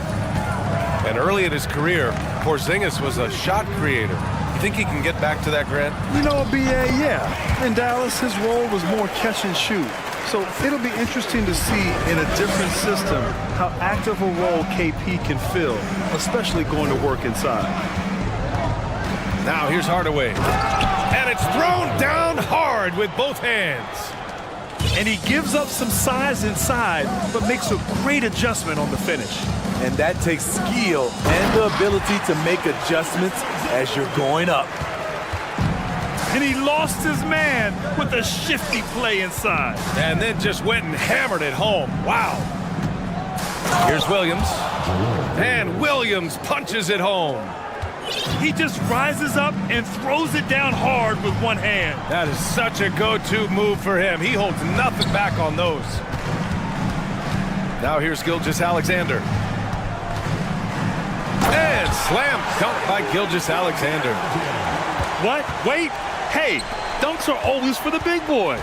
And early in his career, Porzingis was a shot creator. You think he can get back to that, Grant? You know, BA, yeah. In Dallas, his role was more catch and shoot. So it'll be interesting to see in a different system how active a role KP can fill, especially going to work inside. Now here's Hardaway. And it's thrown down hard with both hands. And he gives up some size inside, but makes a great adjustment on the finish. And that takes skill and the ability to make adjustments as you're going up. And he lost his man with a shifty play inside. And then just went and hammered it home. Wow. Here's Williams. And Williams punches it home. He just rises up and throws it down hard with one hand. That is such a go-to move for him. He holds nothing back on those. Now here's Gilgeous-Alexander. And slam dunk by Gilgeous-Alexander. What? Wait. Hey, dunks are always for the big boy.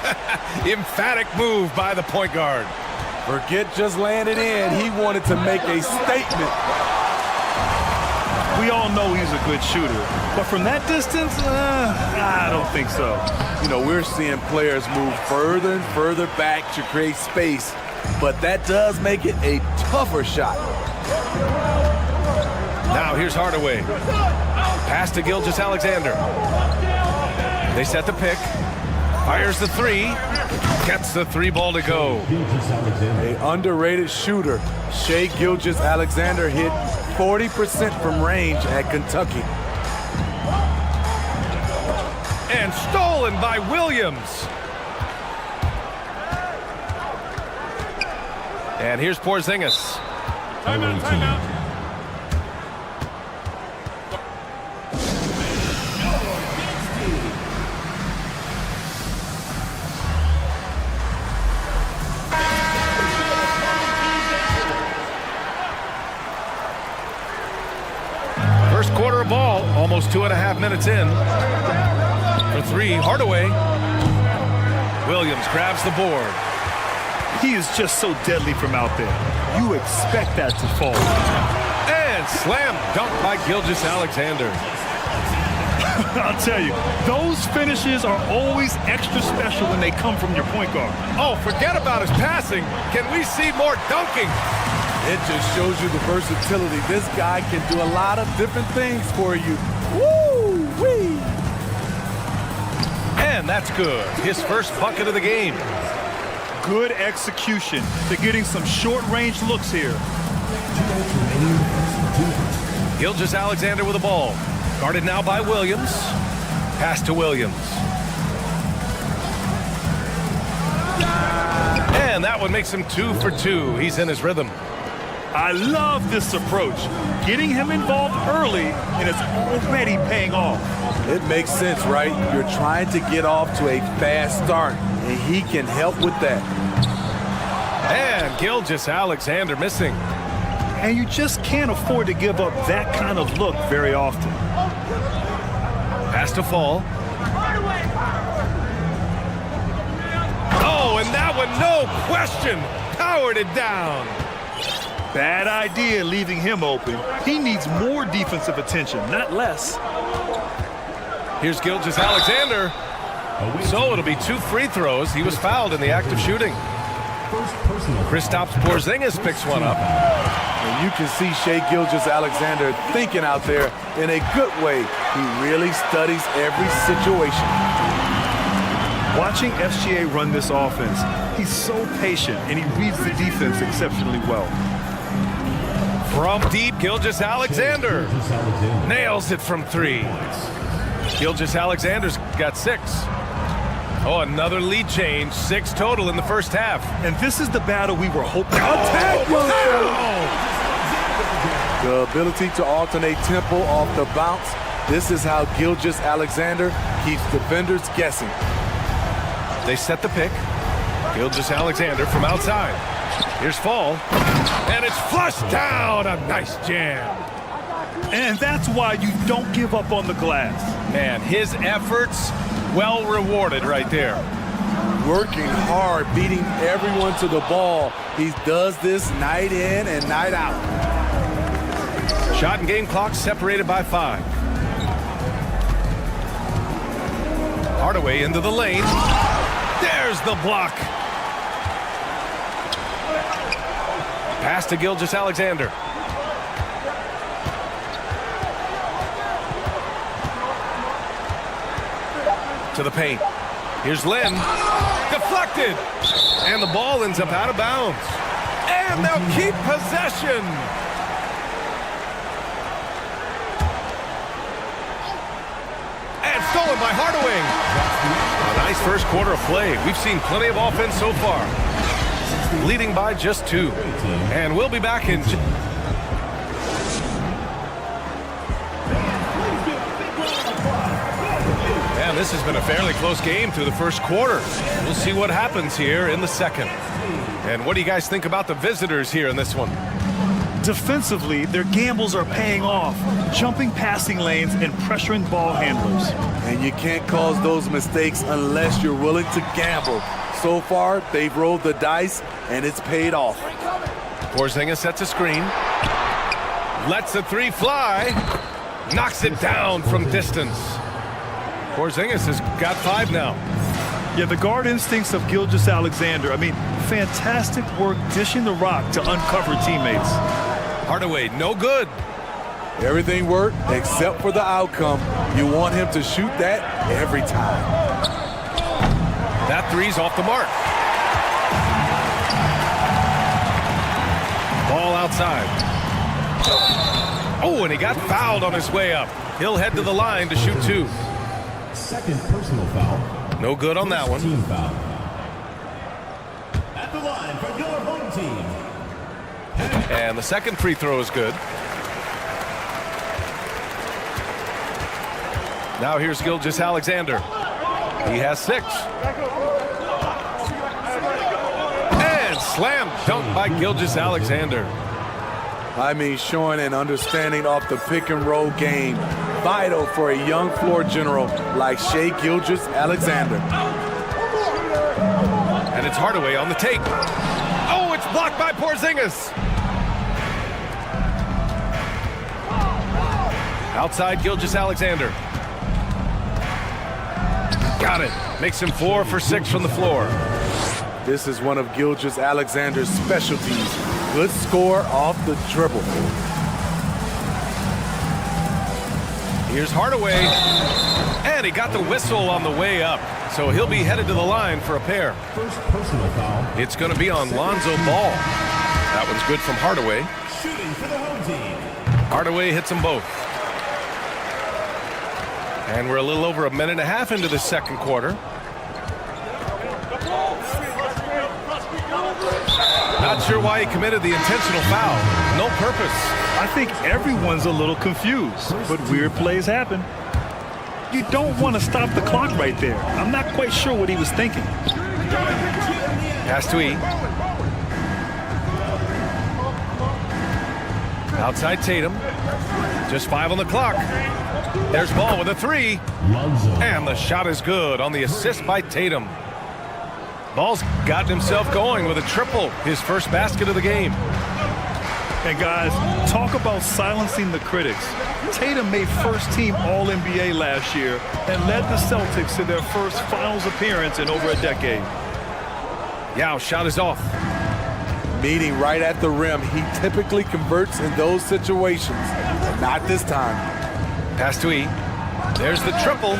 Emphatic move by the point guard. Forget just laying it in. He wanted to make a statement. We all know he's a good shooter, but from that distance, I don't think so. You know, we're seeing players move further and further back to create space, but that does make it a tougher shot. Now here's Hardaway. Pass to Gilgeous-Alexander. They set the pick. Fires the three. Gets the three ball to go. A underrated shooter. Shai Gilgeous-Alexander hit 40% from range at Kentucky. And stolen by Williams. And here's Porzingis. Timeout, timeout. First quarter of ball, almost 2.5 minutes in. For three, Hardaway. Williams grabs the board. He is just so deadly from out there. You expect that to fall. And slam dunk by Gilgeous-Alexander. I'll tell you, those finishes are always extra special when they come from your point guard. Oh, forget about his passing. Can we see more dunking? It just shows you the versatility. This guy can do a lot of different things for you. Woo-wee! And that's good. His first bucket of the game. Good execution. They're getting some short-range looks here. Gilgeous-Alexander with the ball. Guarded now by Williams. Pass to Williams. And that one makes him 2 for 2. He's in his rhythm. I love this approach. Getting him involved early, and it's already paying off. It makes sense, right? You're trying to get off to a fast start, and he can help with that. And Gilgeous-Alexander missing. And you just can't afford to give up that kind of look very often. Pass to Fall. no question, powered it down. Bad idea leaving him open. He needs more defensive attention, not less. Here's Gilgeous-Alexander. So it'll be 2 free throws. He was fouled in the act of shooting. Kristaps Porzingis picks one up. And you can see Shai Gilgeous-Alexander thinking out there in a good way. He really studies every situation. Watching SGA run this offense, he's so patient and he reads the defense exceptionally well. From deep, Gilgeous-Alexander nails it from 3. Gilgeous-Alexander's got 6. Oh, another lead change. 6 total in the first half. And this is the battle we were hoping. Attack, the ability to alternate tempo off the bounce. This is how Gilgeous-Alexander keeps defenders guessing. They set the pick. Gilgeous-Alexander from outside. Here's Fall. And it's flushed down. A nice jam. And that's why you don't give up on the glass. Man, his efforts well rewarded right there. Working hard, beating everyone to the ball. He does this night in and night out. Shot and game clock separated by 5. Hardaway into the lane. There's the block. Pass to Gilgeous-Alexander. To the paint. Here's Len. Deflected. And the ball ends up out of bounds. And they'll keep possession. And stolen by Hardaway. A nice first quarter of play. We've seen plenty of offense so far. Leading by just 2. And we'll be back in... And this has been a fairly close game through the first quarter. We'll see what happens here in the second. And what do you guys think about the visitors here in this one? Defensively, their gambles are paying off, jumping passing lanes and pressuring ball handlers. And you can't cause those mistakes unless you're willing to gamble. So far, they've rolled the dice, and it's paid off. Porzingis sets a screen. Lets a 3 fly. Knocks it down from distance. Porzingis has got 5 now. Yeah, the guard instincts of Gilgeous-Alexander. I mean, fantastic work dishing the rock to uncover teammates. Hardaway, no good. Everything worked except for the outcome. You want him to shoot that every time. That 3's off the mark. Ball outside. Oh, and he got fouled on his way up. He'll head to the line to shoot 2. Second personal foul. No good on that one. Team foul. At the line for your home team. And the second free throw is good. Now here's Gilgeous-Alexander. He has 6. And slam dunk by Gilgeous-Alexander. I mean, showing an understanding of the pick and roll game. Vital for a young floor general like Shai Gilgeous-Alexander. And it's Hardaway on the take. Oh, it's blocked by Porzingis. Outside Gilgeous-Alexander. Got it. Makes him 4 for 6 from the floor. This is one of Gilgeous-Alexander's specialties. Good score off the dribble. Here's Hardaway. And he got the whistle on the way up. So he'll be headed to the line for a pair. First personal foul. It's going to be on Lonzo Ball. That one's good from Hardaway. Shooting for the home team. Hardaway hits them both. And we're a little over a minute and a half into the second quarter. Not sure why he committed the intentional foul. No purpose. I think everyone's a little confused, but weird plays happen. You don't want to stop the clock right there. I'm not quite sure what he was thinking. Pass to E. Outside Tatum. Just 5 on the clock. There's Ball with a 3. Lonzo. And the shot is good on the assist by Tatum. Ball's gotten himself going with a triple, his first basket of the game. And guys, talk about silencing the critics. Tatum made first-team All-NBA last year and led the Celtics to their first finals appearance in over a decade. Yao shot is off. Meeting right at the rim, he typically converts in those situations, but not this time. Pass to E. There's the triple.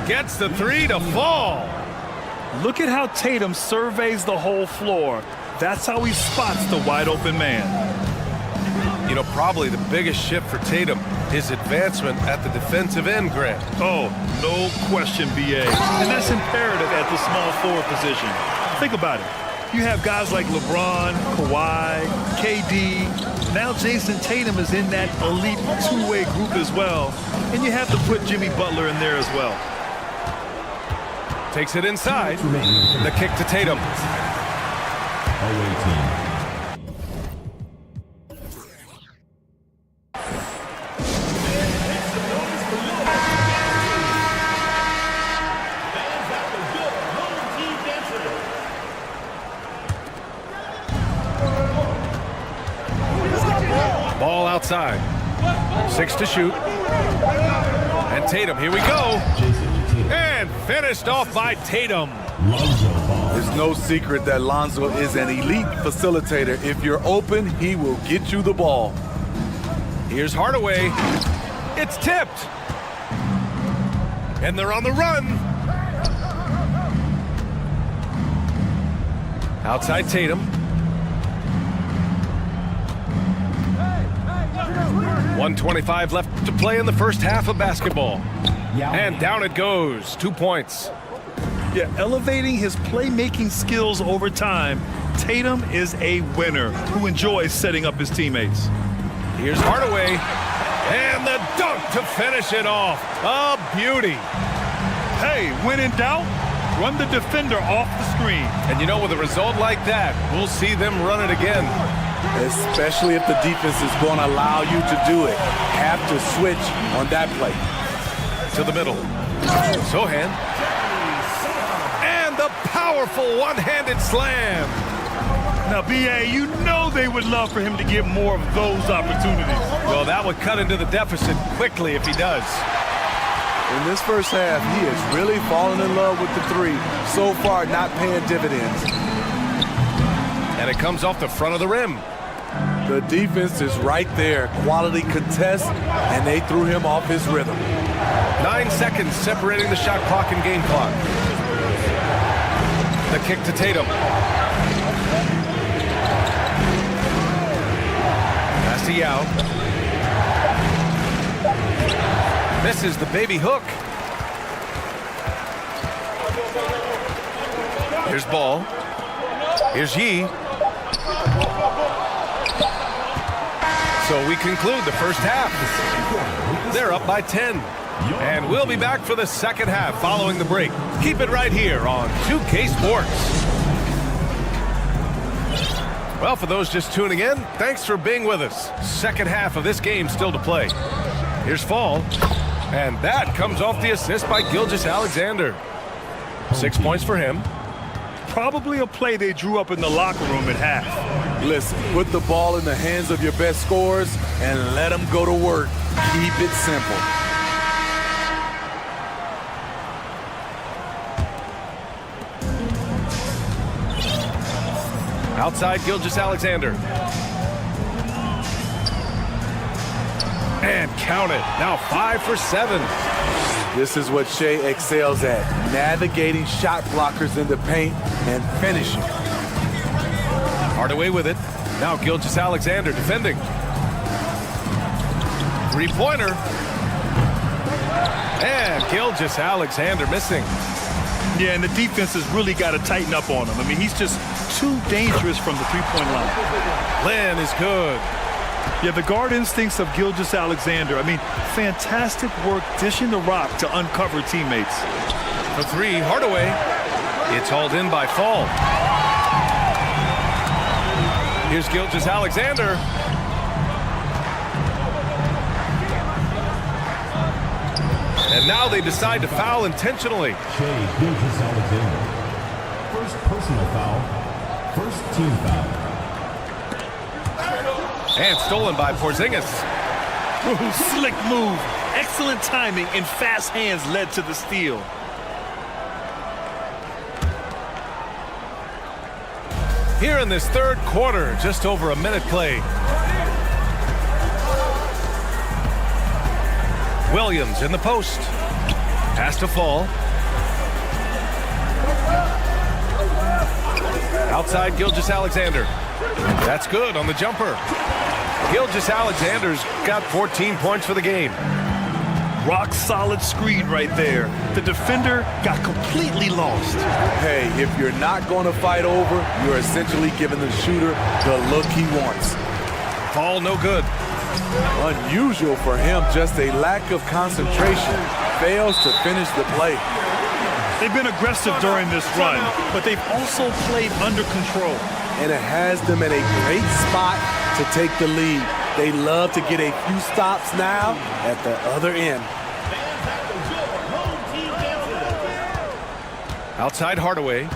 Gets the three to fall. Look at how Tatum surveys the whole floor. That's how he spots the wide-open man. You know, probably the biggest shift for Tatum, his advancement at the defensive end, Grant. Oh, no question, B.A. And that's imperative at the small forward position. Think about it. You have guys like LeBron, Kawhi, KD. Now Jason Tatum is in that elite two-way group as well. And you have to put Jimmy Butler in there as well. Takes it inside. The kick to Tatum. Away team. Ball outside. 6 to shoot. And Tatum, here we go. And finished off by Tatum. It's no secret that Lonzo is an elite facilitator. If you're open, he will get you the ball. Here's Hardaway. It's tipped. And they're on the run. Outside Tatum. 1:25 left to play in the first half of basketball. And down it goes. 2 points. Yeah, elevating his playmaking skills over time, Tatum is a winner who enjoys setting up his teammates. Here's Hardaway. And the dunk to finish it off. A beauty. Hey, when in doubt, run the defender off the screen. And you know, with a result like that, we'll see them run it again. Especially if the defense is going to allow you to do it. Have to switch on that play. To the middle. Sohan. And the powerful one-handed slam. Now, B.A., you know they would love for him to get more of those opportunities. Well, that would cut into the deficit quickly if he does. In this first half, he is really falling in love with the three. So far, not paying dividends. And it comes off the front of the rim. The defense is right there. Quality contest, and they threw him off his rhythm. 9 seconds separating the shot clock and game clock. The kick to Tatum. Pass to Yao. Misses the baby hook. Here's Ball. Here's Yee. So we conclude the first half. They're up by 10. And we'll be back for the second half following the break. Keep it right here on 2K Sports. Well, for those just tuning in, thanks for being with us. Second half of this game still to play. Here's Fall. And that comes off the assist by Gilgeous-Alexander. 6 points for him. Probably a play they drew up in the locker room at half. Listen, put the ball in the hands of your best scorers and let them go to work. Keep it simple. Outside Gilgeous-Alexander. And count it. Now 5 for 7. This is what Shea excels at, navigating shot blockers in the paint and finishing. Hardaway with it. Now Gilgeous-Alexander defending. Three-pointer. And Gilgeous-Alexander missing. Yeah, and the defense has really got to tighten up on him. I mean, he's just too dangerous from the three-point line. Lynn is good. Yeah, the guard instincts of Gilgeous-Alexander. I mean, fantastic work dishing the rock to uncover teammates. For three, Hardaway. It's hauled in by Fall. Here's Gilgeous-Alexander. And now they decide to foul intentionally. Shea Gilgeous-Alexander. First personal foul. First team foul. And stolen by Porzingis. Ooh, slick move. Excellent timing and fast hands led to the steal. Here in this third quarter, just over a minute played. Williams in the post. Has to fall. Outside Gilgeous-Alexander. That's good on the jumper. Gilgeous-Alexander's got 14 points for the game. Rock solid screen right there. The defender got completely lost. Hey, if you're not going to fight over, you're essentially giving the shooter the look he wants. Ball no good. Unusual for him, just a lack of concentration. Fails to finish the play. They've been aggressive during this run, but they've also played under control. And it has them in a great spot to take the lead. They love to get a few stops now at the other end. Outside Hardaway.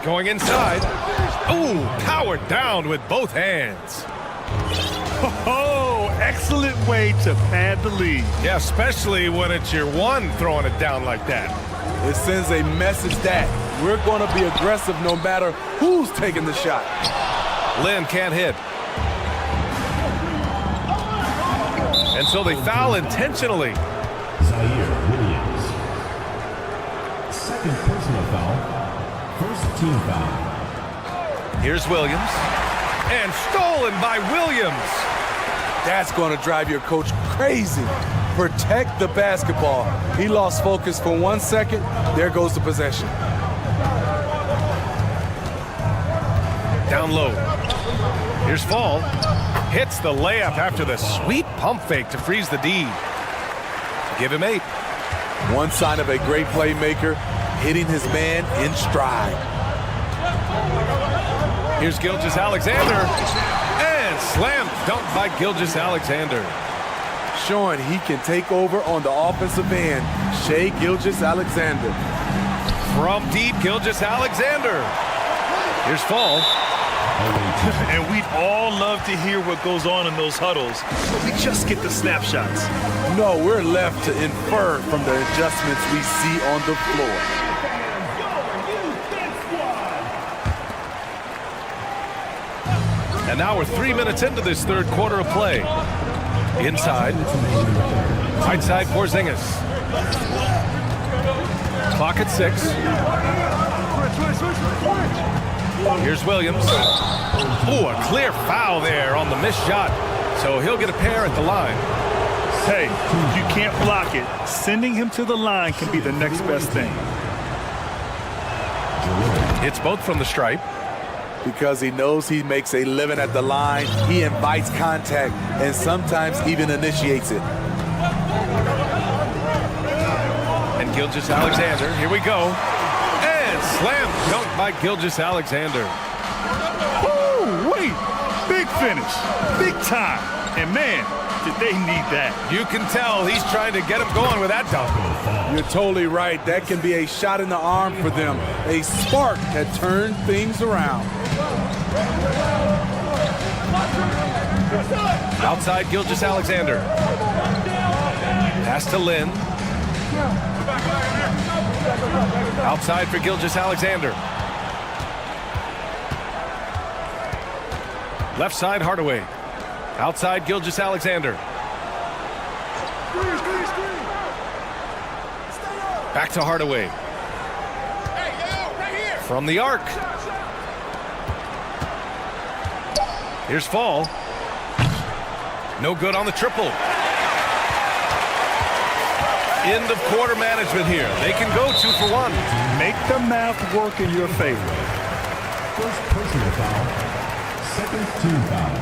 Going inside. Ooh, powered down with both hands. Oh, excellent way to pad the lead. Yeah, especially when it's your one throwing it down like that. It sends a message that we're going to be aggressive no matter who's taking the shot. Lynn can't hit. And so they foul intentionally. Zaire Williams. Second personal foul. First team foul. Here's Williams. And stolen by Williams. That's going to drive your coach crazy. Protect the basketball. He lost focus for 1 second. There goes the possession. Down low. Here's Fall. Hits the layup after the sweet pump fake to freeze the D. Give him 8. One sign of a great playmaker, hitting his man in stride. Here's Gilgeous-Alexander. And slam dunk by Gilgeous-Alexander. Showing he can take over on the offensive end. Shai Gilgeous-Alexander. From deep, Gilgeous-Alexander. Here's Fall. And we'd all love to hear what goes on in those huddles, but we just get the snapshots. No, we're left to infer from the adjustments we see on the floor. And now we're 3 minutes into this third quarter of play. Inside. Right side, Porzingis. Clock at 6. Here's Williams. Ooh, a clear foul there on the missed shot. So he'll get a pair at the line. Hey, you can't block it. Sending him to the line can be the next best thing. It's both from the stripe. Because he knows he makes a living at the line, he invites contact and sometimes even initiates it. And Gilgeous-Alexander, here we go. And slam dunk by Gilgeous-Alexander. Woo, wait, big finish, big time. And man, did they need that. You can tell he's trying to get him going with that dunk. You're totally right. That can be a shot in the arm for them. A spark that turns things around. Outside Gilgeous-Alexander. Pass to Lynn. Outside for Gilgeous-Alexander. Left side Hardaway. Outside Gilgeous-Alexander. Back to Hardaway. From the arc. Here's Fall. No good on the triple. End of quarter management here. They can go 2 for 1. Make the math work in your favor. First personal foul. Second team foul.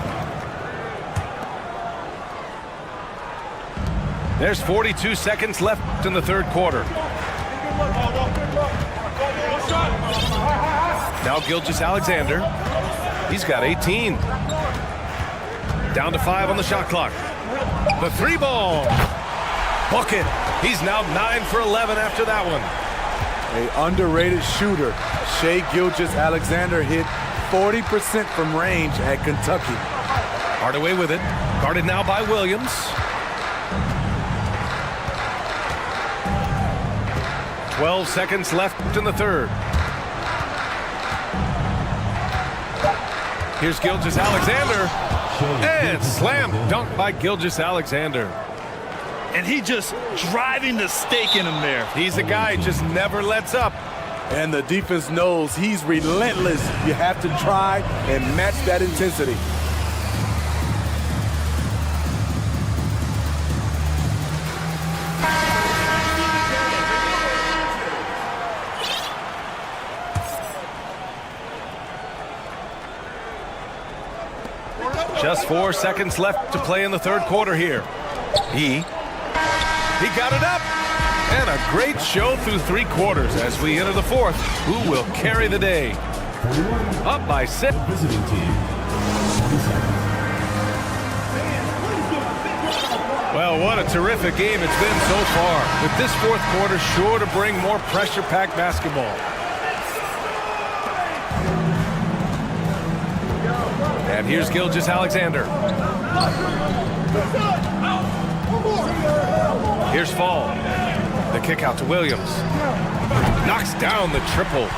There's 42 seconds left in the third quarter. Now Gilgeous-Alexander. He's got 18. Down to 5 on the shot clock. The 3 ball. Bucket. He's now 9 for 11 after that one. An underrated shooter. Shai Gilgeous-Alexander hit 40% from range at Kentucky. Hardaway with it. Guarded now by Williams. "12 seconds left in the third. Here's Gilgeous-Alexander. And slam dunk by Gilgeous-Alexander. And he just driving the stake in him there. He's a guy just never lets up. And the defense knows he's relentless. You have to try and match that intensity. Just 4 seconds left to play in the third quarter here. He got it up. And a great show through 3 quarters as we enter the fourth. Who will carry the day? Up by 6. Visiting team. 20 seconds. Well, what a terrific game it's been so far. With this fourth quarter sure to bring more pressure-packed basketball. And here's Gilgeous-Alexander. Here's Fall. The kick out to Williams. Knocks down the triple.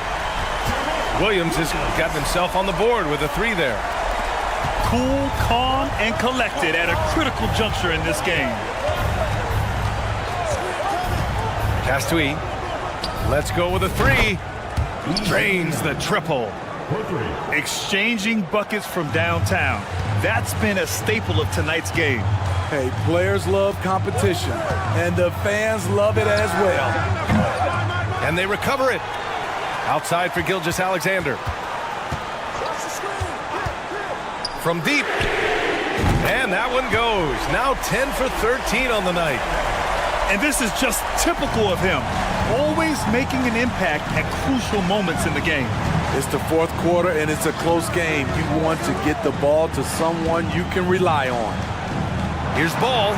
Williams has gotten himself on the board with a 3 there. Cool, calm, and collected at a critical juncture in this game. Pass to E. Let's go with a 3. Drains the triple. Exchanging buckets from downtown. That's been a staple of tonight's game. Hey, players love competition, and the fans love it as well. And they recover it. Outside for Gilgeous-Alexander. From deep. And that one goes. Now 10 for 13 on the night. And this is just typical of him. Always making an impact at crucial moments in the game. It's the fourth quarter, and it's a close game. You want to get the ball to someone you can rely on. Here's Ball.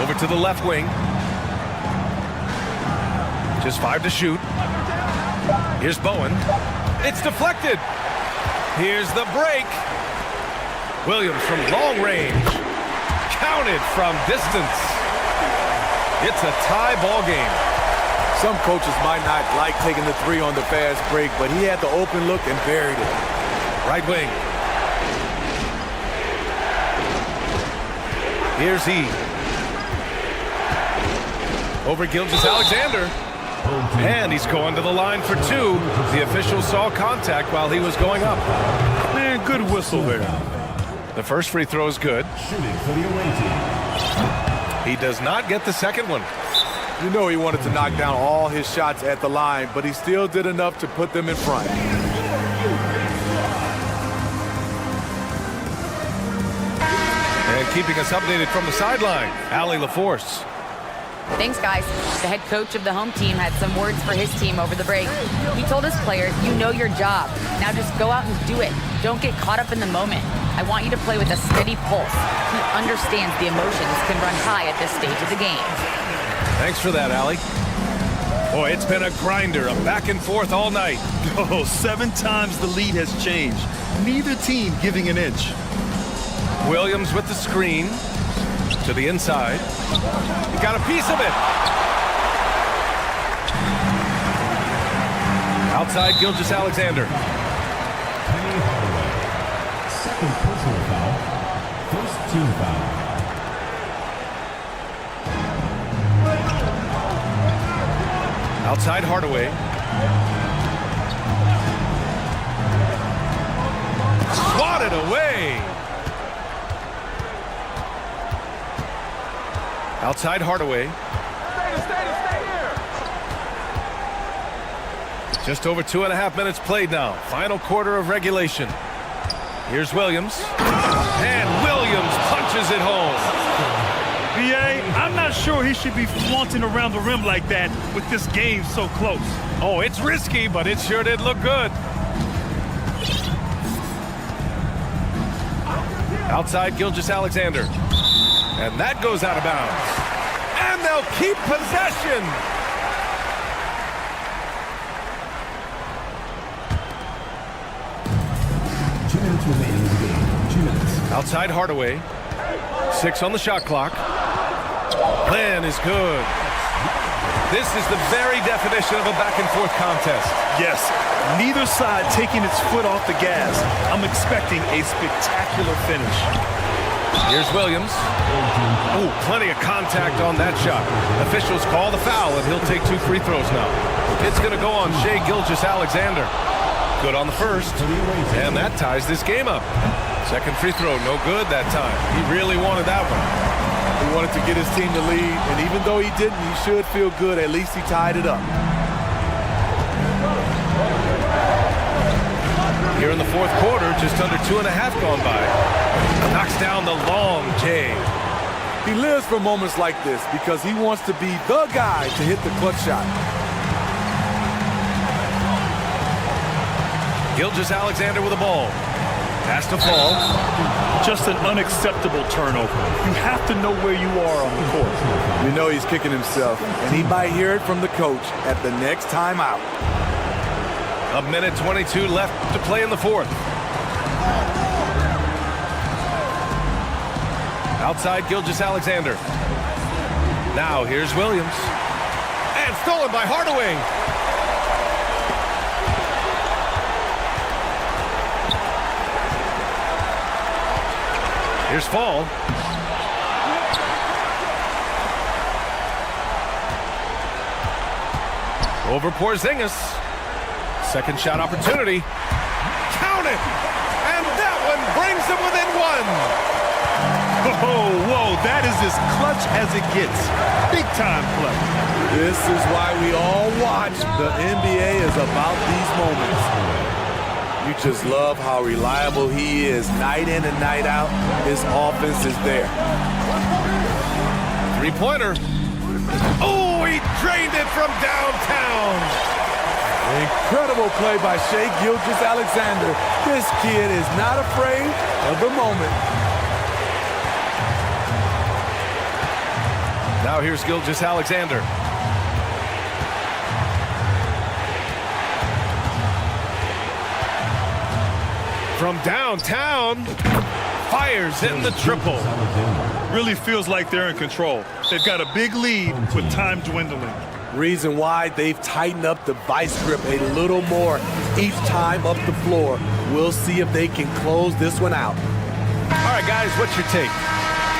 Over to the left wing. Just 5 to shoot. Here's Bowen. It's deflected. Here's the break. Williams from long range. Counted from distance. It's a tie ball game. Some coaches might not like taking the 3 on the fast break, but he had the open look and buried it. Right wing. Here's E. Over Gilgeous-Alexander. And he's going to the line for 2. The official saw contact while he was going up. Man, good whistle there. The first free throw is good. Shooting for the away team. He does not get the second one. You know he wanted to knock down all his shots at the line, but he still did enough to put them in front. And keeping us updated from the sideline, Allie LaForce. Thanks, guys. The head coach of the home team had some words for his team over the break. He told his players, you know your job. Now just go out and do it. Don't get caught up in the moment. I want you to play with a steady pulse. He understands the emotions can run high at this stage of the game. Thanks for that, Allie. Boy, it's been a grinder, a back and forth all night. Oh, 7 times the lead has changed. Neither team giving an inch. Williams with the screen to the inside. He got a piece of it. Outside Gilgeous-Alexander. Penny Hardaway. Second personal foul. First team foul. Outside Hardaway. Swatted away. Outside Hardaway. Just over 2.5 minutes played now. Final quarter of regulation. Here's Williams. And Williams punches it home. B.A., I'm not sure he should be flaunting around the rim like that with this game so close. Oh, it's risky, but it sure did look good. Outside Gilgeous-Alexander. And that goes out of bounds. And they'll keep possession. Outside Hardaway. 6 on the shot clock. Plan is good. This is the very definition of a back-and-forth contest. Yes, neither side taking its foot off the gas. I'm expecting a spectacular finish. Here's Williams. Oh, plenty of contact on that shot. Officials call the foul, and he'll take 2 free throws now. It's going to go on Shai Gilgeous-Alexander. Good on the first, and that ties this game up. Second free throw, no good that time. He really wanted that one. He wanted to get his team to lead, and even though he didn't, he should feel good. At least he tied it up. Here in the fourth quarter, just under 2.5 gone by. Knocks down the long J. He lives for moments like this because he wants to be the guy to hit the clutch shot. Gilgeous-Alexander with the ball. Has to fall. Just an unacceptable turnover. You have to know where you are on the court. You know he's kicking himself, and he might hear it from the coach at the next timeout. 1:22 left to play in the fourth. Outside Gilgeous-Alexander. Now here's Williams. And stolen by Hardaway. Here's Fall. Over Porzingis. Second shot opportunity. Count it! And that one brings them within 1. Oh, whoa, that is as clutch as it gets. Big time play. This is why we all watch. The NBA is about these moments. You just love how reliable he is night in and night out. His offense is there. Three-pointer. Oh, he drained it from downtown. Incredible play by Shai Gilgeous-Alexander. This kid is not afraid of the moment. Now here's Gilgeous-Alexander. From downtown, fires in the triple. Really feels like they're in control. They've got a big lead with time dwindling. Reason why they've tightened up the vice grip a little more each time up the floor. We'll see if they can close this one out. All right, guys, what's your take?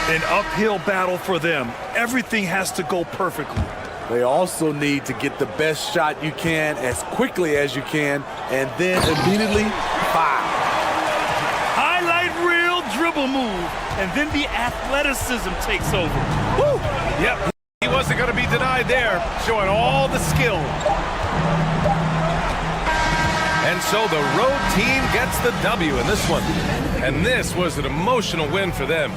An uphill battle for them. Everything has to go perfectly. They also need to get the best shot you can as quickly as you can, and then immediately foul. Highlight reel dribble move, and then the athleticism takes over. Woo! Yep, he wasn't going to be denied there, showing all the skill. And so the road team gets the W in this one. And this was an emotional win for them.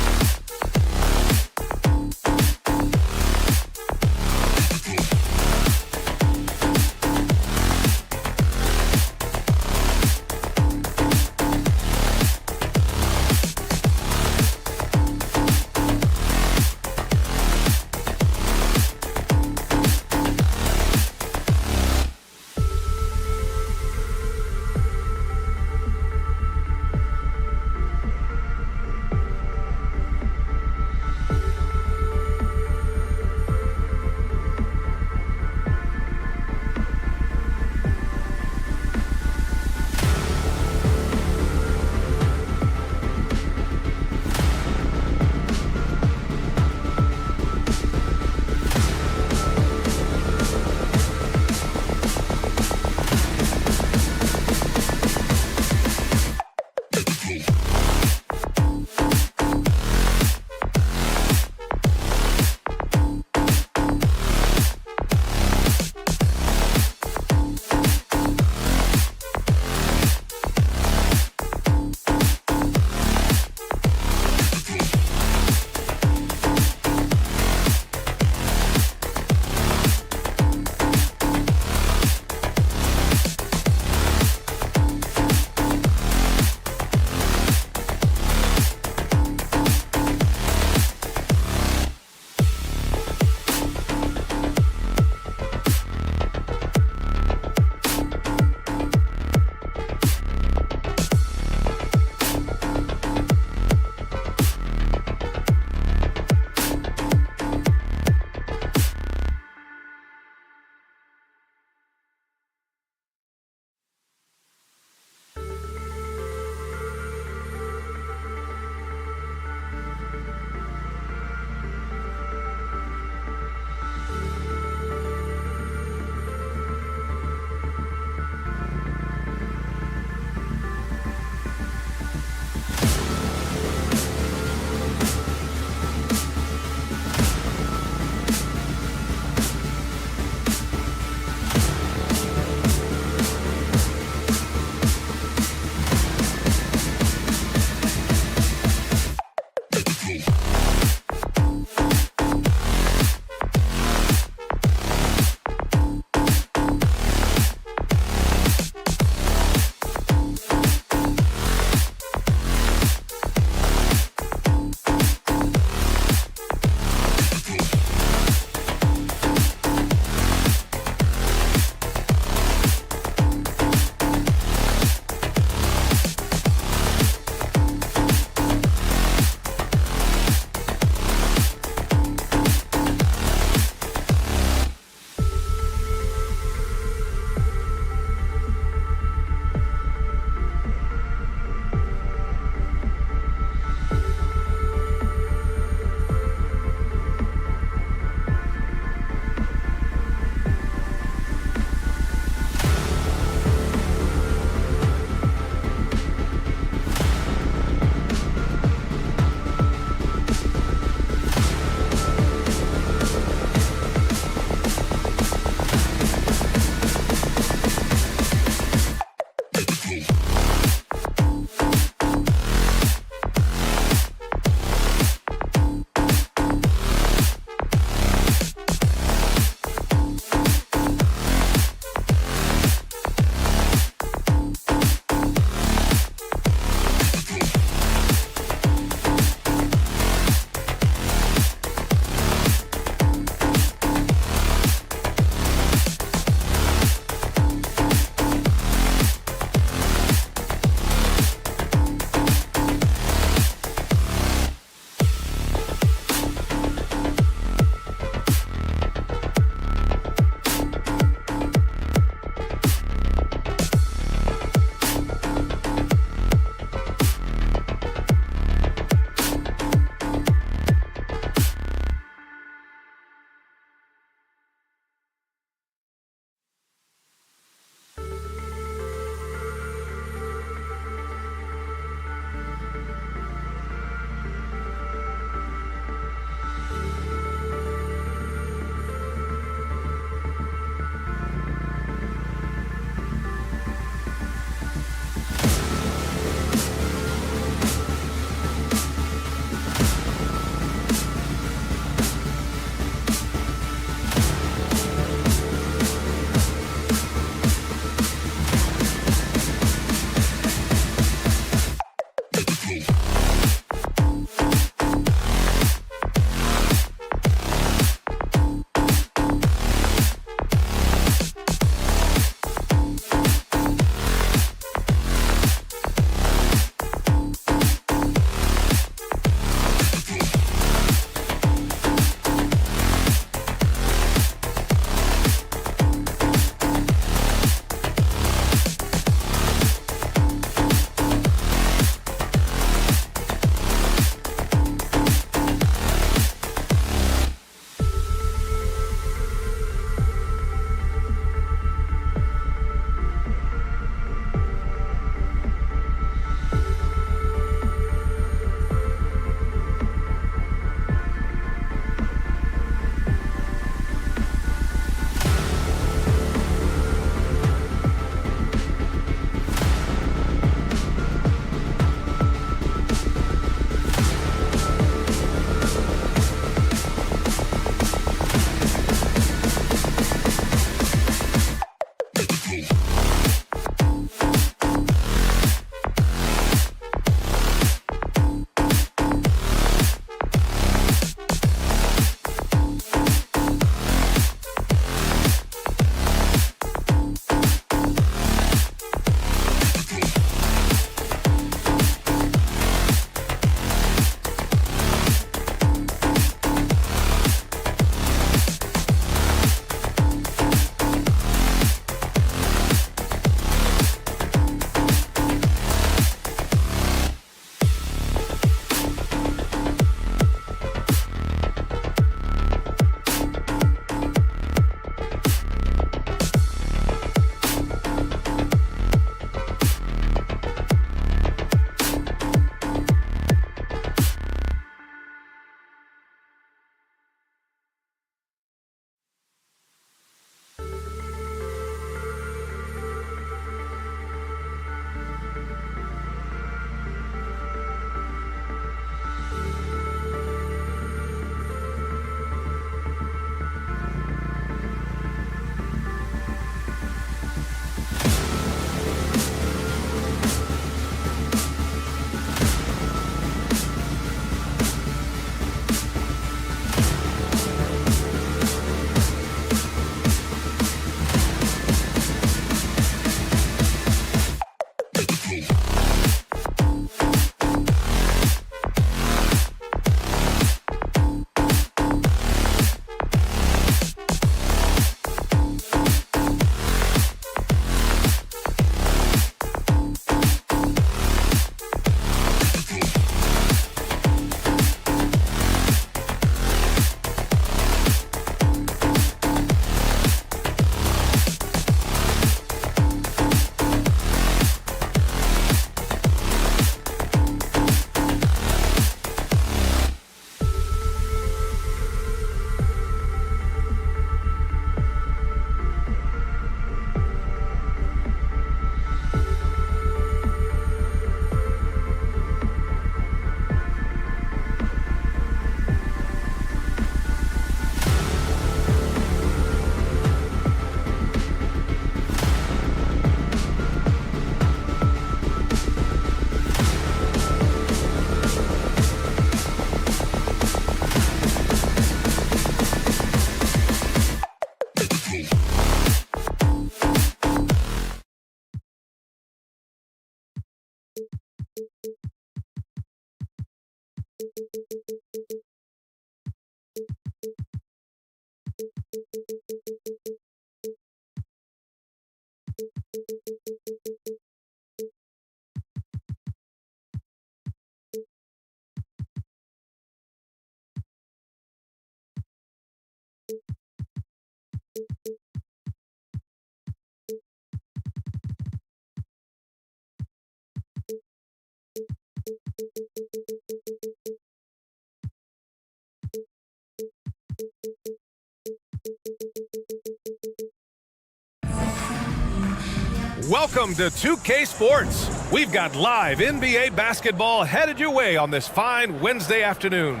Welcome to 2K Sports. We've got live NBA basketball headed your way on this fine Wednesday afternoon.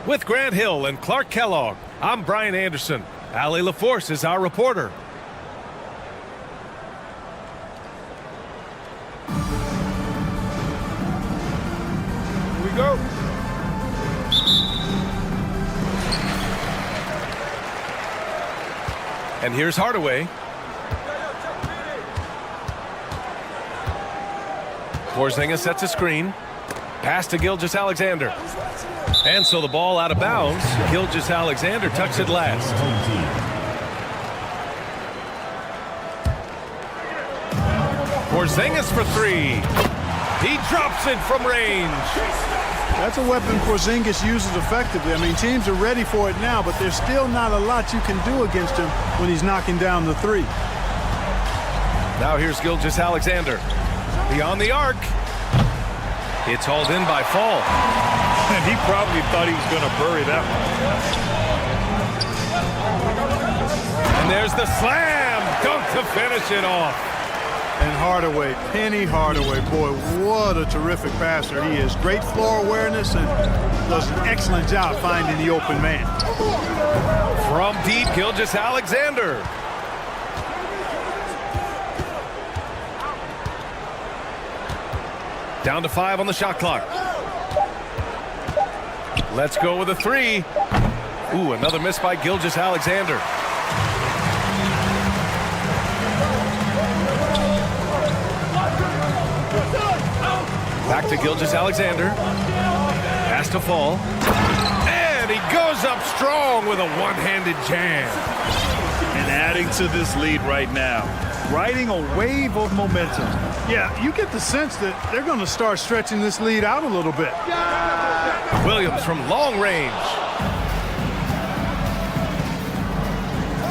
With Grant Hill and Clark Kellogg, I'm Brian Anderson. Allie LaForce is our reporter. Here we go. And here's Hardaway. Porzingis sets a screen. Pass to Gilgeous-Alexander. And so the ball out of bounds. Gilgeous-Alexander tucks it last. Porzingis for three. He drops it from range. That's a weapon Porzingis uses effectively. I mean, teams are ready for it now, but there's still not a lot you can do against him when he's knocking down the three. Now here's Gilgeous-Alexander. Beyond the arc. It's hauled in by Fall. And he probably thought he was going to bury that one. And there's the slam dunk to finish it off. And Hardaway, Penny Hardaway, boy, what a terrific passer he is. Great floor awareness and does an excellent job finding the open man. From deep, Gilgeous-Alexander. Down to 5 on the shot clock. Let's go with a three. Ooh, another miss by Gilgeous-Alexander. Back to Gilgeous-Alexander. Pass to Fall. And he goes up strong with a one-handed jam. And adding to this lead right now. Riding a wave of momentum. Yeah, you get the sense that they're going to start stretching this lead out a little bit. Williams from long range.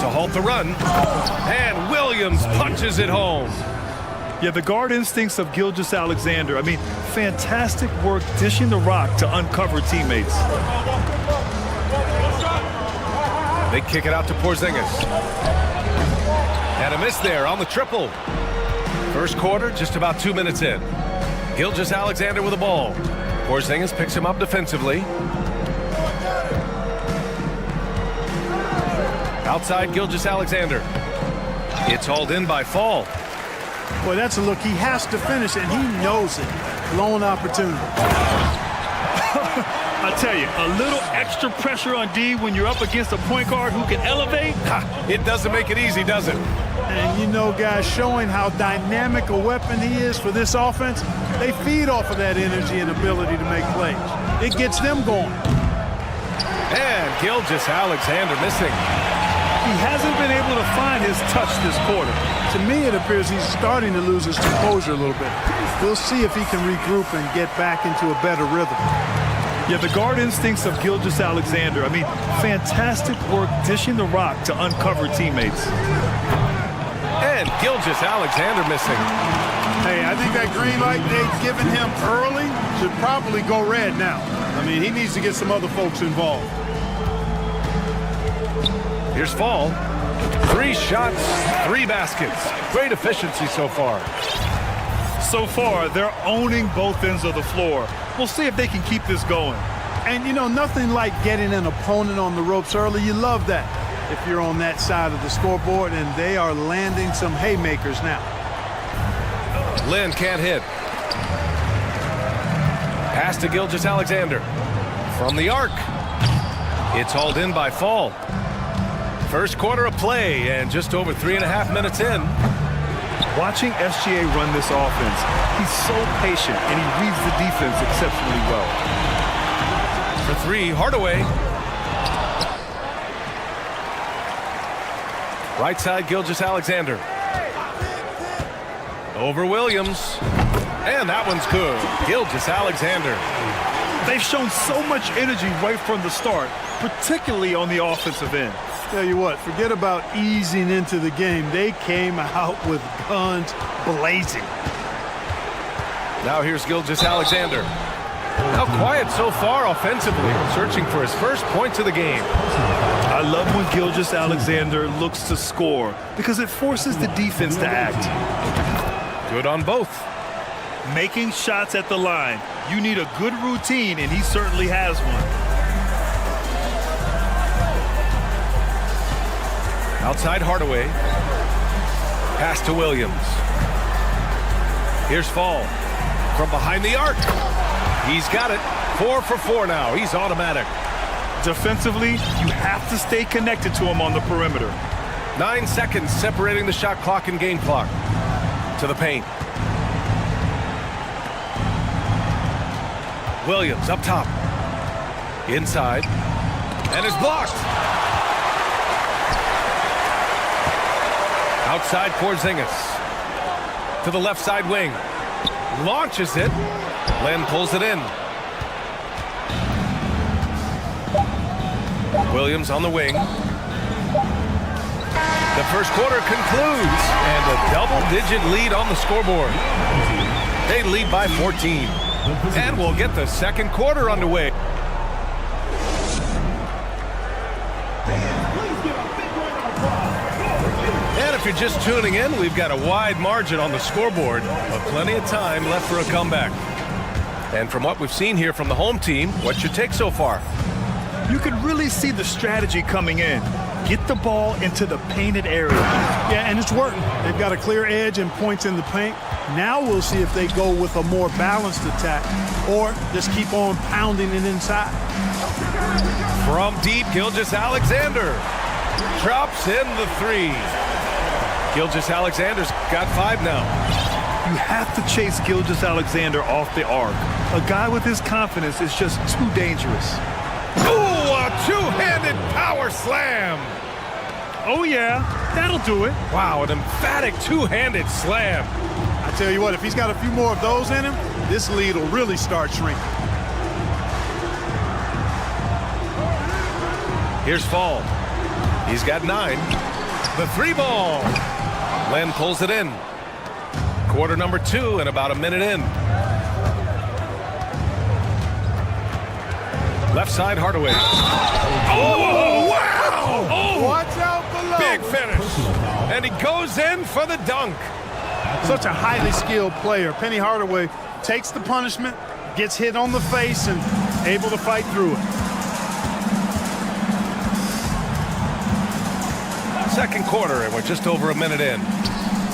To halt the run. And Williams punches it home. Yeah, the guard instincts of Gilgeous-Alexander. I mean, fantastic work dishing the rock to uncover teammates. They kick it out to Porzingis. And a miss there on the triple. First quarter, just about 2 minutes in. Gilgeous-Alexander with the ball. Porzingis picks him up defensively. Outside Gilgeous-Alexander. It's hauled in by Fall. Boy, that's a look he has to finish, and he knows it. Lone opportunity. I tell you, a little extra pressure on D when you're up against a point guard who can elevate. It doesn't make it easy, does it? And you know, guys, showing how dynamic a weapon he is for this offense, they feed off of that energy and ability to make plays. It gets them going. And Gilgeous-Alexander missing. He hasn't been able to find his touch this quarter. To me, it appears he's starting to lose his composure a little bit. We'll see if he can regroup and get back into a better rhythm. Yeah, the guard instincts of Gilgeous-Alexander. I mean, fantastic work dishing the rock to uncover teammates. And Gilgeous-Alexander missing. Hey, I think that green light they've given him early should probably go red now. I mean, he needs to get some other folks involved. Here's Fall. 3 shots, 3 baskets. Great efficiency so far. So far, they're owning both ends of the floor. We'll see if they can keep this going. And, you know, nothing like getting an opponent on the ropes early. You love that if you're on that side of the scoreboard, and they are landing some haymakers now. Lynn can't hit. Pass to Gilgeous-Alexander. From the arc. It's hauled in by Fall. First quarter of play, and just over 3.5 minutes in. Watching SGA run this offense, he's so patient, and he reads the defense exceptionally well. For 3, Hardaway. Right side, Gilgeous-Alexander. Over Williams. And that one's good. Gilgeous-Alexander. They've shown so much energy right from the start, particularly on the offensive end. Tell you what, forget about easing into the game. They came out with guns blazing. Now here's Gilgeous-Alexander. Now quiet so far offensively, searching for his first points of the game. I love when Gilgeous-Alexander looks to score because it forces the defense to act. Good on both. Making shots at the line. You need a good routine, and he certainly has one. Outside Hardaway. Pass to Williams. Here's Fall from behind the arc. He's got it. 4 for 4 now. He's automatic. Defensively, you have to stay connected to him on the perimeter. 9 seconds separating the shot clock and game clock. To the paint. Williams up top. Inside. And is blocked. Outside Porzingis. To the left side wing. Launches it. Len pulls it in. Williams on the wing. The first quarter concludes, and a double-digit lead on the scoreboard. They lead by 14. And we'll get the second quarter underway. And if you're just tuning in, we've got a wide margin on the scoreboard, but plenty of time left for a comeback. And from what we've seen here from the home team, what's your take so far? You can really see the strategy coming in. Get the ball into the painted area. Yeah, and it's working. They've got a clear edge and points in the paint. Now we'll see if they go with a more balanced attack or just keep on pounding it inside. From deep, Gilgeous-Alexander drops in the 3. Gilgeous-Alexander's got 5 now. You have to chase Gilgeous-Alexander off the arc. A guy with his confidence is just too dangerous. Ooh, a two-handed power slam. Oh, yeah, that'll do it. Wow, an emphatic two-handed slam. I tell you what, if he's got a few more of those in him, this lead will really start shrinking. Here's Fall. He's got 9. The 3 ball. Len pulls it in. Quarter number 2 and about a minute in. Left side Hardaway. Oh, wow! Oh, watch out below. Big finish. And he goes in for the dunk. Such a highly skilled player. Penny Hardaway takes the punishment, gets hit on the face, and able to fight through it. Second quarter, and we're just over a minute in.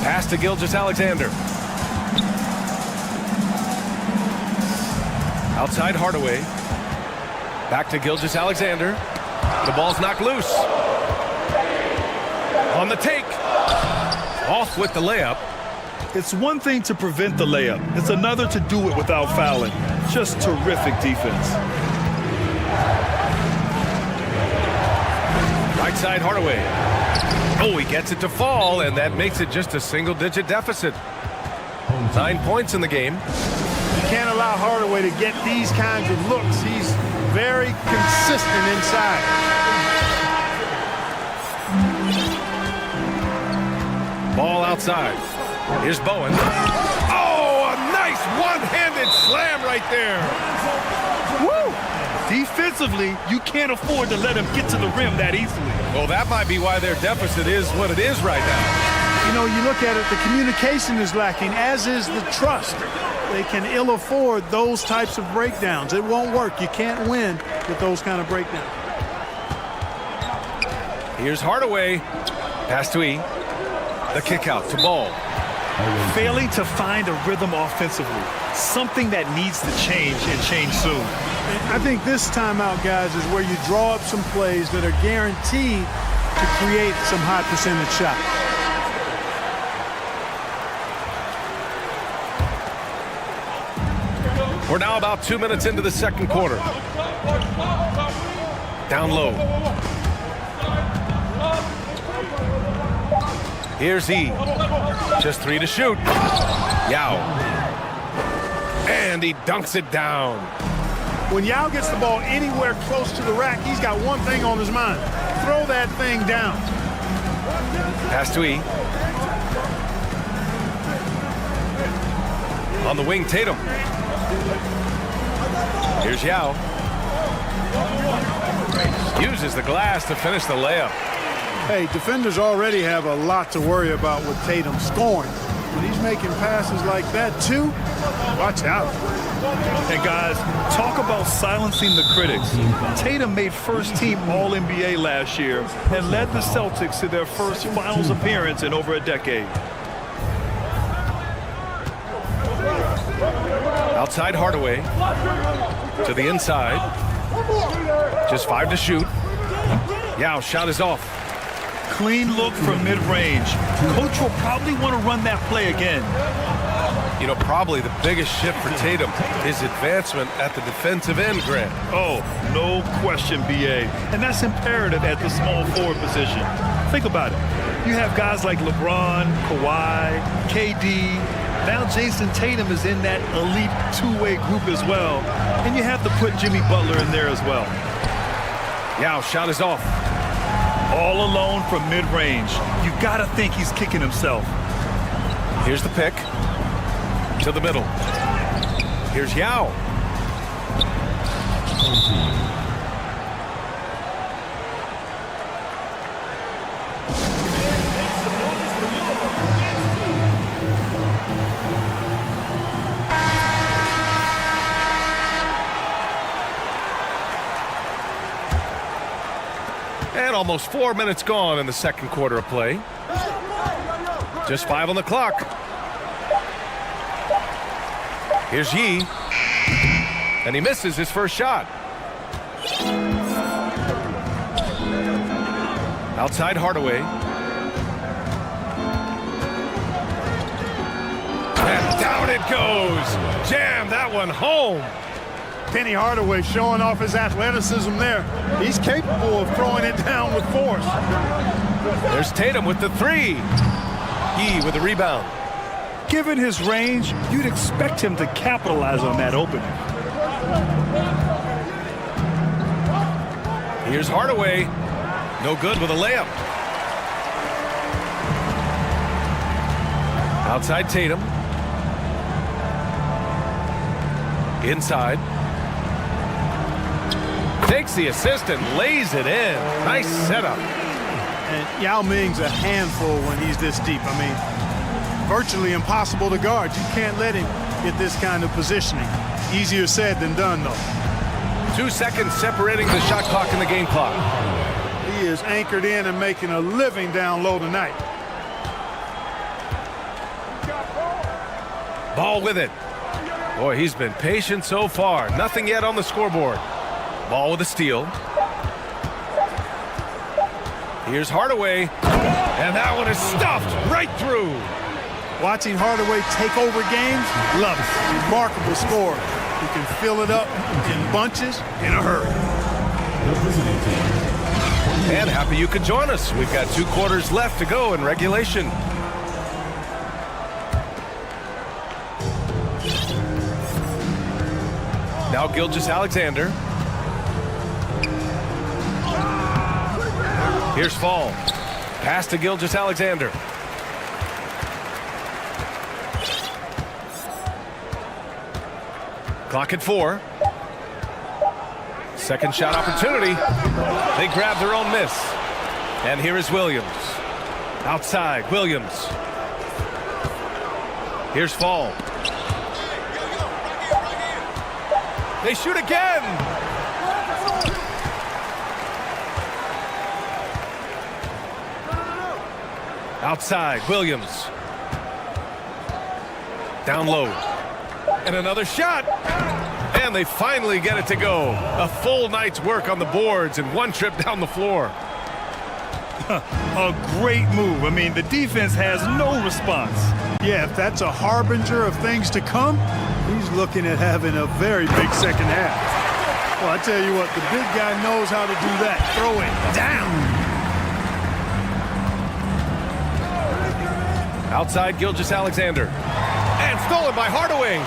Pass to Gilgeous-Alexander. Outside Hardaway. Back to Gilgeous-Alexander. The ball's knocked loose. On the take. Off with the layup. It's one thing to prevent the layup. It's another to do it without fouling. Just terrific defense. Right side Hardaway. Oh, he gets it to Fall, and that makes it just a single-digit deficit. 9 points in the game. You can't allow Hardaway to get these kinds of looks. He's very consistent inside. Ball outside. Here's Bowen. Oh, a nice one-handed slam right there. Woo! Defensively, you can't afford to let him get to the rim that easily. Well, that might be why their deficit is what it is right now. You know, you look at it, the communication is lacking, as is the trust. They can ill afford those types of breakdowns. It won't work. You can't win with those kind of breakdowns. Here's Hardaway. Pass to E. The kick out to Ball. Failing to find a rhythm offensively. Something that needs to change and change soon. I think this timeout, guys, is where you draw up some plays that are guaranteed to create some high percentage shots. We're now about 2 minutes into the second quarter. Down low. Here's E. Just 3 to shoot. Yao. And he dunks it down. When Yao gets the ball anywhere close to the rack, he's got one thing on his mind. Throw that thing down. Pass to E. On the wing, Tatum. Here's Yao. Uses the glass to finish the layup. Hey, defenders already have a lot to worry about with Tatum scoring. When he's making passes like that, too, watch out. And guys, talk about silencing the critics. Tatum made first-team All-NBA last year and led the Celtics to their first finals appearance in over a decade. Outside Hardaway. To the inside. Just 5 to shoot. Yao, shot is off. Clean look from mid-range. Coach will probably want to run that play again. You know, probably the biggest shift for Tatum is advancement at the defensive end, Grant. Oh, no question, BA. And that's imperative at the small forward position. Think about it. You have guys like LeBron, Kawhi, KD. Now Jason Tatum is in that elite two-way group as well. And you have to put Jimmy Butler in there as well. Yao, shot is off. All alone from mid-range. You got to think he's kicking himself. Here's the pick. To the middle. Here's Yao. And almost 4 minutes gone in the second quarter of play. Just 5 on the clock. Here's Yi. And he misses his first shot. Outside Hardaway. And down it goes. Jam that one home. Penny Hardaway showing off his athleticism there. He's capable of throwing it down with force. There's Tatum with the 3. Yi with the rebound. Given his range, you'd expect him to capitalize on that opening. Here's Hardaway. No good with a layup. Outside Tatum. Inside. Takes the assist and lays it in. Nice setup. And Yao Ming's a handful when he's this deep. I mean, virtually impossible to guard. You can't let him get this kind of positioning. Easier said than done, though. 2 seconds separating the shot clock and the game clock. He is anchored in and making a living down low tonight. Ball with it. Boy, he's been patient so far. Nothing yet on the scoreboard. Ball with a steal. Here's Hardaway. And that one is stuffed right through. Watching Hardaway take over games, love it. Remarkable scorer. He can fill it up in bunches in a hurry. And happy you could join us. We've got 2 quarters left to go in regulation. Now Gilgeous-Alexander. Here's Fall. Pass to Gilgeous-Alexander. Clock at 4. Second shot opportunity. They grab their own miss. And here is Williams. Outside, Williams. Here's Fall. They shoot again. Outside, Williams. Down low. And another shot. And they finally get it to go. A full night's work on the boards and 1 trip down the floor. A great move. I mean, the defense has no response. Yeah, if that's a harbinger of things to come, he's looking at having a very big second half. Well, I tell you what, the big guy knows how to do that. Throw it down. Outside Gilgeous-Alexander. And stolen by Hardaway.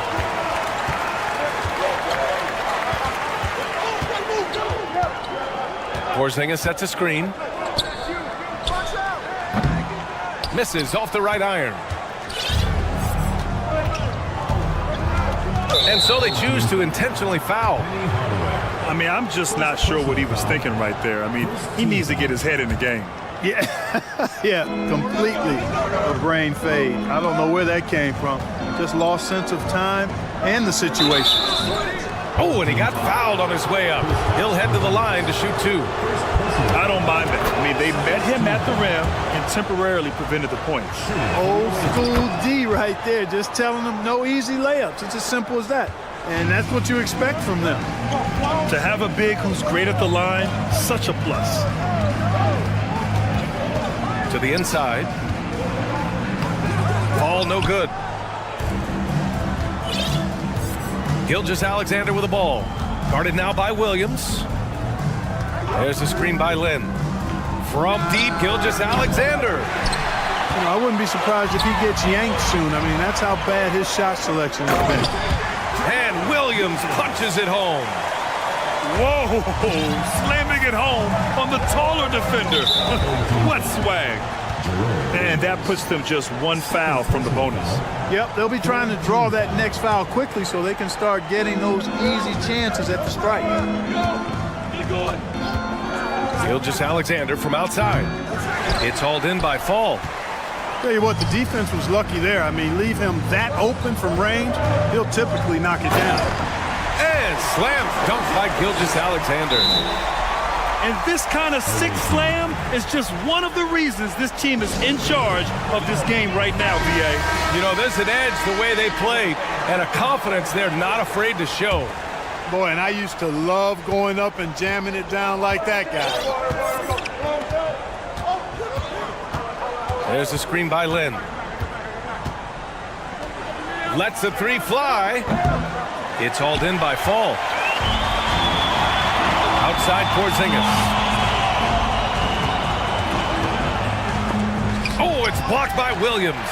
Porzingis sets a screen. Misses off the right iron. And so they choose to intentionally foul. I mean, I'm just not sure what he was thinking right there. I mean, he needs to get his head in the game. Yeah, yeah, completely a brain fade. I don't know where that came from. Just lost sense of time and the situation. Oh, and he got fouled on his way up. He'll head to the line to shoot 2. I don't mind that. I mean, they met him at the rim and temporarily prevented the points. Old school D right there, just telling them no easy layups. It's as simple as that. And that's what you expect from them. To have a big who's great at the line, such a plus. To the inside. Ball no good. Gilgeous-Alexander with the ball. Guarded now by Williams. There's a screen by Lynn. From deep, Gilgeous-Alexander. You know, I wouldn't be surprised if he gets yanked soon. I mean, that's how bad his shot selection has been. And Williams punches it home. Whoa, slamming it home on the taller defender. What swag. And that puts them just 1 foul from the bonus. Yep, they'll be trying to draw that next foul quickly so they can start getting those easy chances at the strike. Gilgeous-Alexander from outside. It's hauled in by Fall. Tell you what, the defense was lucky there. I mean, leave him that open from range, he'll typically knock it down. And slam dunk by Gilgeous-Alexander. And this kind of sick slam is just one of the reasons this team is in charge of this game right now, B.A. You know, there's an edge the way they play and a confidence they're not afraid to show. Boy, and I used to love going up and jamming it down like that guy. There's a screen by Lynn. Lets the 3 fly. It's hauled in by Fall. Outside Porzingis. Oh, it's blocked by Williams.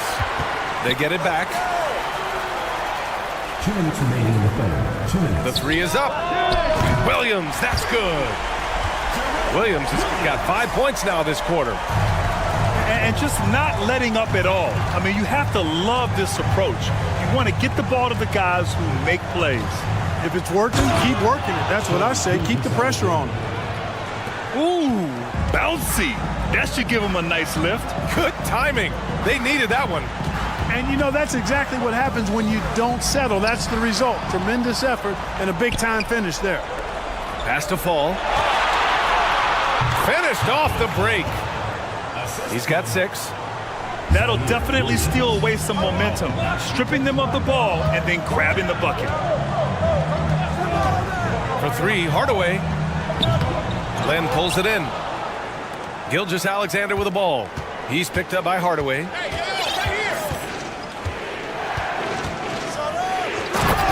They get it back. 2 minutes remaining in the third. 2 minutes. The 3 is up. Williams, that's good. Williams has got 5 points now this quarter. And just not letting up at all. I mean, you have to love this approach. You want to get the ball to the guys who make plays. If it's working, keep working it. That's what I say. Keep the pressure on them. Ooh, bouncy. That should give them a nice lift. Good timing. They needed that one. And, you know, that's exactly what happens when you don't settle. That's the result. Tremendous effort and a big-time finish there. Pass to Fall. Finished off the break. He's got 6. That'll definitely steal away some momentum, stripping them of the ball and then grabbing the bucket. For 3, Hardaway. Len pulls it in. Gilgeous-Alexander with the ball. He's picked up by Hardaway.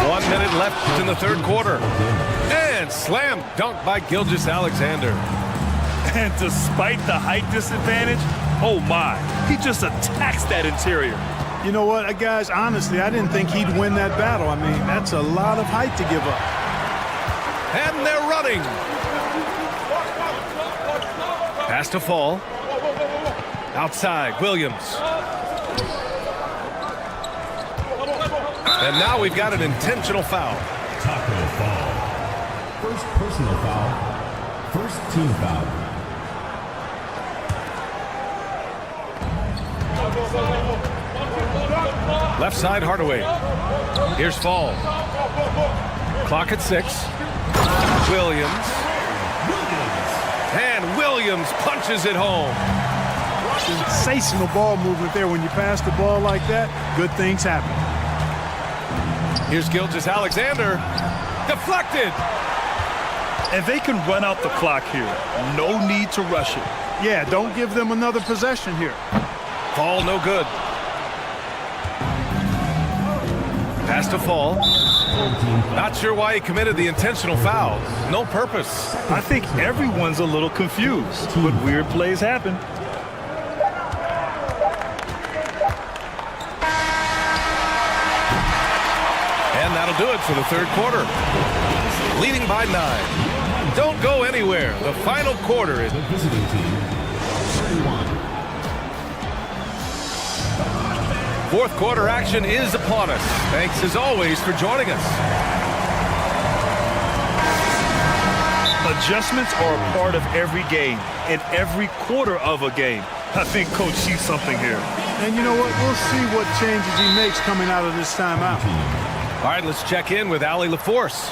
1 minute left in the third quarter. And slam dunk by Gilgeous-Alexander. And despite the height disadvantage, oh my, he just attacks that interior. You know what, guys, honestly, I didn't think he'd win that battle. I mean, that's a lot of height to give up. And they're running. Pass to Fall. Outside, Williams. And now we've got an intentional foul. Taco foul. First personal foul. First team foul. Left side, Hardaway. Here's Fall. Clock at 6. Williams. And Williams punches it home. Sensational ball movement there. When you pass the ball like that, good things happen. Here's Gilgeous-Alexander. Deflected. And they can run out the clock here. No need to rush it. Yeah, don't give them another possession here. Fall no good. Pass to Fall. Not sure why he committed the intentional foul. No purpose. I think everyone's a little confused, but weird plays happen. And that'll do it for the third quarter. Leading by 9. Don't go anywhere. The final quarter is The visiting team, 31. Fourth quarter action is upon us. Thanks as always for joining us. Adjustments are a part of every game and every quarter of a game. I think Coach sees something here. And you know what? We'll see what changes he makes coming out of this timeout. All right, let's check in with Allie LaForce.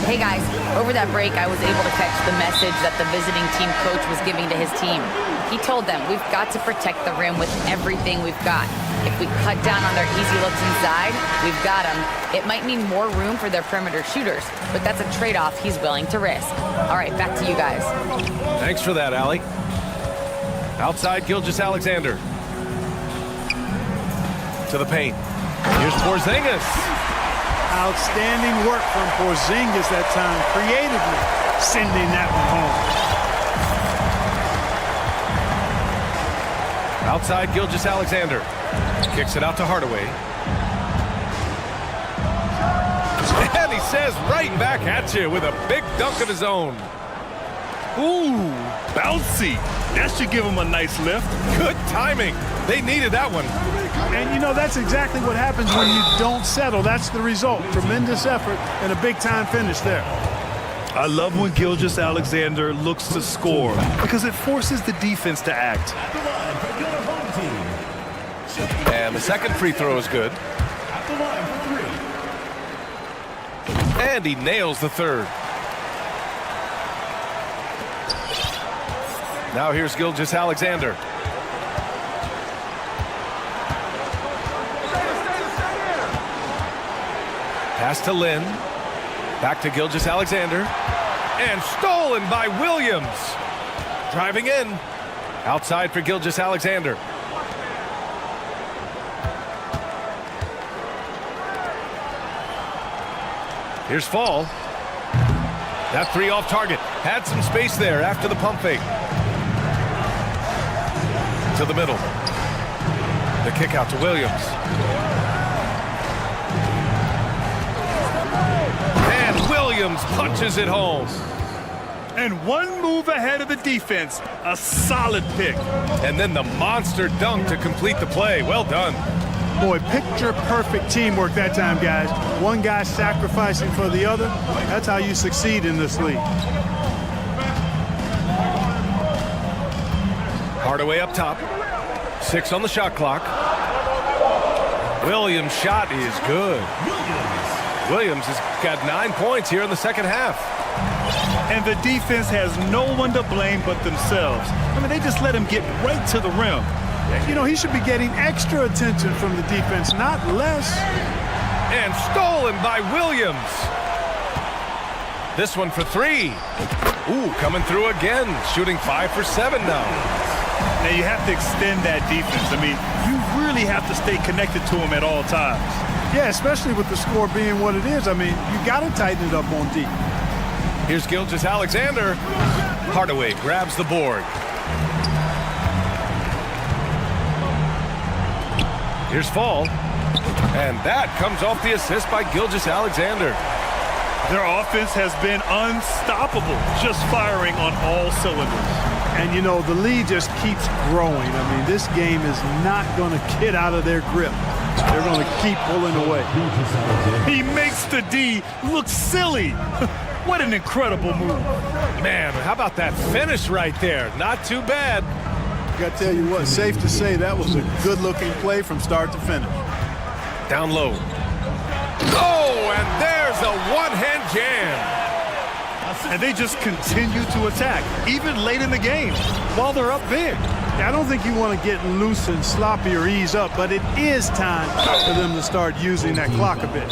Hey guys, over that break I was able to catch the message that the visiting team coach was giving to his team. He told them we've got to protect the rim with everything we've got. If we cut down on their easy looks inside, we've got them. It might mean more room for their perimeter shooters, but that's a trade-off he's willing to risk. All right, back to you guys. Thanks for that, Allie. Outside Gilgeous-Alexander. To the paint. Here's Porzingis. Outstanding work from Porzingis that time, creatively sending that one home. Outside Gilgeous-Alexander. Kicks it out to Hardaway. And he says right back at you with a big dunk of his own. Ooh, bouncy. That should give him a nice lift. Good timing. They needed that one. And you know, that's exactly what happens when you don't settle. That's the result. Tremendous effort and a big-time finish there. I love when Gilgeous-Alexander looks to score because it forces the defense to act. And the second free throw is good. And he nails the third. Now here's Gilgeous-Alexander. Pass to Lynn. Back to Gilgeous-Alexander. And stolen by Williams. Driving in. Outside for Gilgeous-Alexander. Here's Fall. That three off target. Had some space there after the pump fake. To the middle. The kick out to Williams. And Williams punches it home. And one move ahead of the defense. A solid pick. And then the monster dunk to complete the play. Well done. Boy, picture-perfect teamwork that time, guys. One guy sacrificing for the other. That's how you succeed in this league. Hardaway up top. 6 on the shot clock. Williams' shot is good. Williams has got 9 points here in the second half. And the defense has no one to blame but themselves. I mean, they just let him get right to the rim. You know, he should be getting extra attention from the defense, not less. And stolen by Williams. This one for 3. Ooh, coming through again. Shooting 5 for 7 now. Now, you have to extend that defense. I mean, you really have to stay connected to him at all times. Yeah, especially with the score being what it is. I mean, you got to tighten it up on D. Here's Gilgeous-Alexander. Hardaway grabs the board. Here's Fall. And that comes off the assist by Gilgeous-Alexander. Their offense has been unstoppable, just firing on all cylinders. And, you know, the lead just keeps growing. I mean, this game is not going to get out of their grip. They're going to keep pulling away. He makes the D look silly. What an incredible move. Man, how about that finish right there? Not too bad. I got to tell you what, safe to say that was a good-looking play from start to finish. Down low. Oh, and there's a one-hand jam. And they just continue to attack, even late in the game, while they're up big. I don't think you want to get loose and sloppy or ease up, but it is time for them to start using that clock a bit.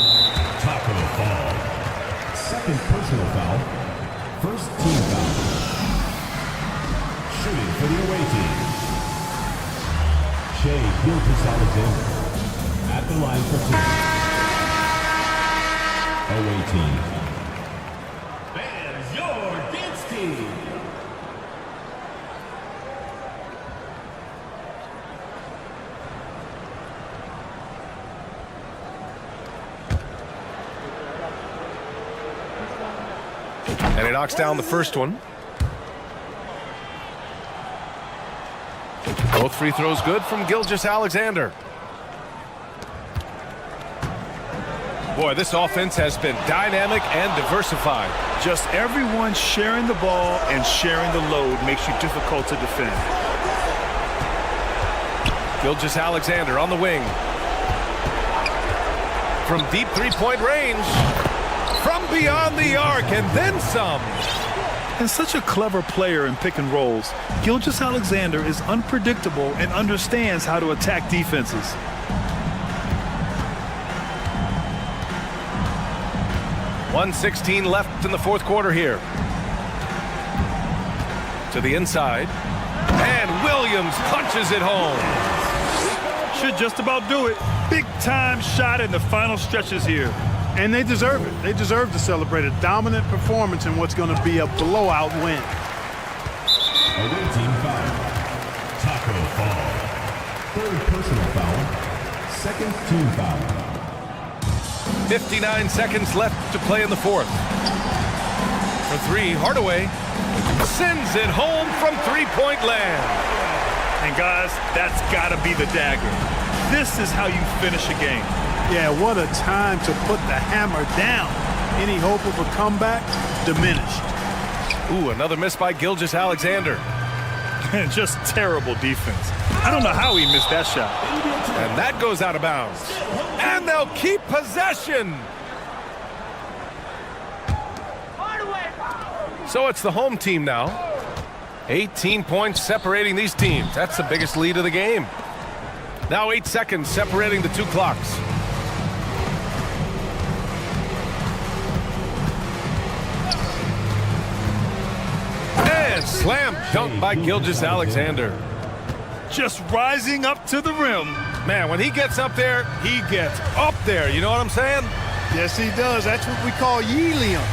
Taco foul. Second personal foul. First team foul. Shooting for the away team. Shea Gilgeous-Alexander at the line for 2. Away team. And your dance team. And he knocks down the first one. Both free throws good from Gilgeous-Alexander. Boy, this offense has been dynamic and diversified. Just everyone sharing the ball and sharing the load makes you difficult to defend. Gilgeous-Alexander on the wing. From deep three-point range. From beyond the arc, and then some. And such a clever player in pick and rolls, Gilgeous-Alexander is unpredictable and understands how to attack defenses. .116 left in the fourth quarter here. To the inside. And Williams punches it home. Should just about do it. Big time shot in the final stretches here. And they deserve it. They deserve to celebrate a dominant performance in what's going to be a blowout win. Away team foul. Taco Fall. Third personal foul. Second team foul. 59 seconds left to play in the fourth. For three, Hardaway sends it home from three-point land. And guys, that's got to be the dagger. This is how you finish a game. Yeah, what a time to put the hammer down. Any hope of a comeback diminished. Ooh, another miss by Gilgeous-Alexander. Just terrible defense. I don't know how he missed that shot. And that goes out of bounds. And they'll keep possession. So it's the home team now. 18 points separating these teams. That's the biggest lead of the game. Now 8 seconds separating the two clocks. And slam dunk by Gilgeous-Alexander. Just rising up to the rim. Man, when he gets up there, he gets up there. You know what I'm saying? Yes, he does. That's what we call helium.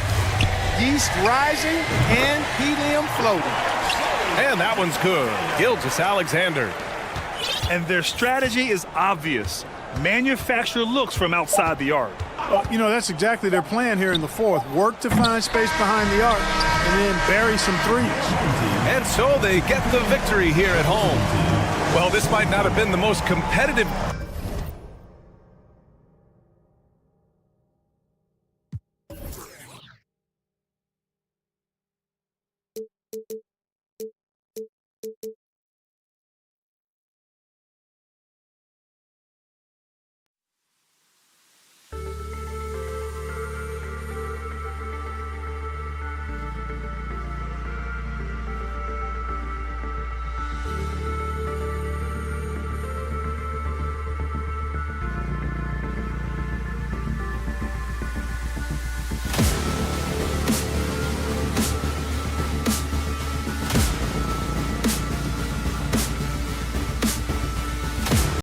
Yeast rising and helium floating. And that one's good. Gilgeous-Alexander. And their strategy is obvious. Manufacture looks from outside the arc. Well, you know, that's exactly their plan here in the fourth. Work to find space behind the arc and then bury some threes. And so they get the victory here at home. Well, this might not have been the most competitive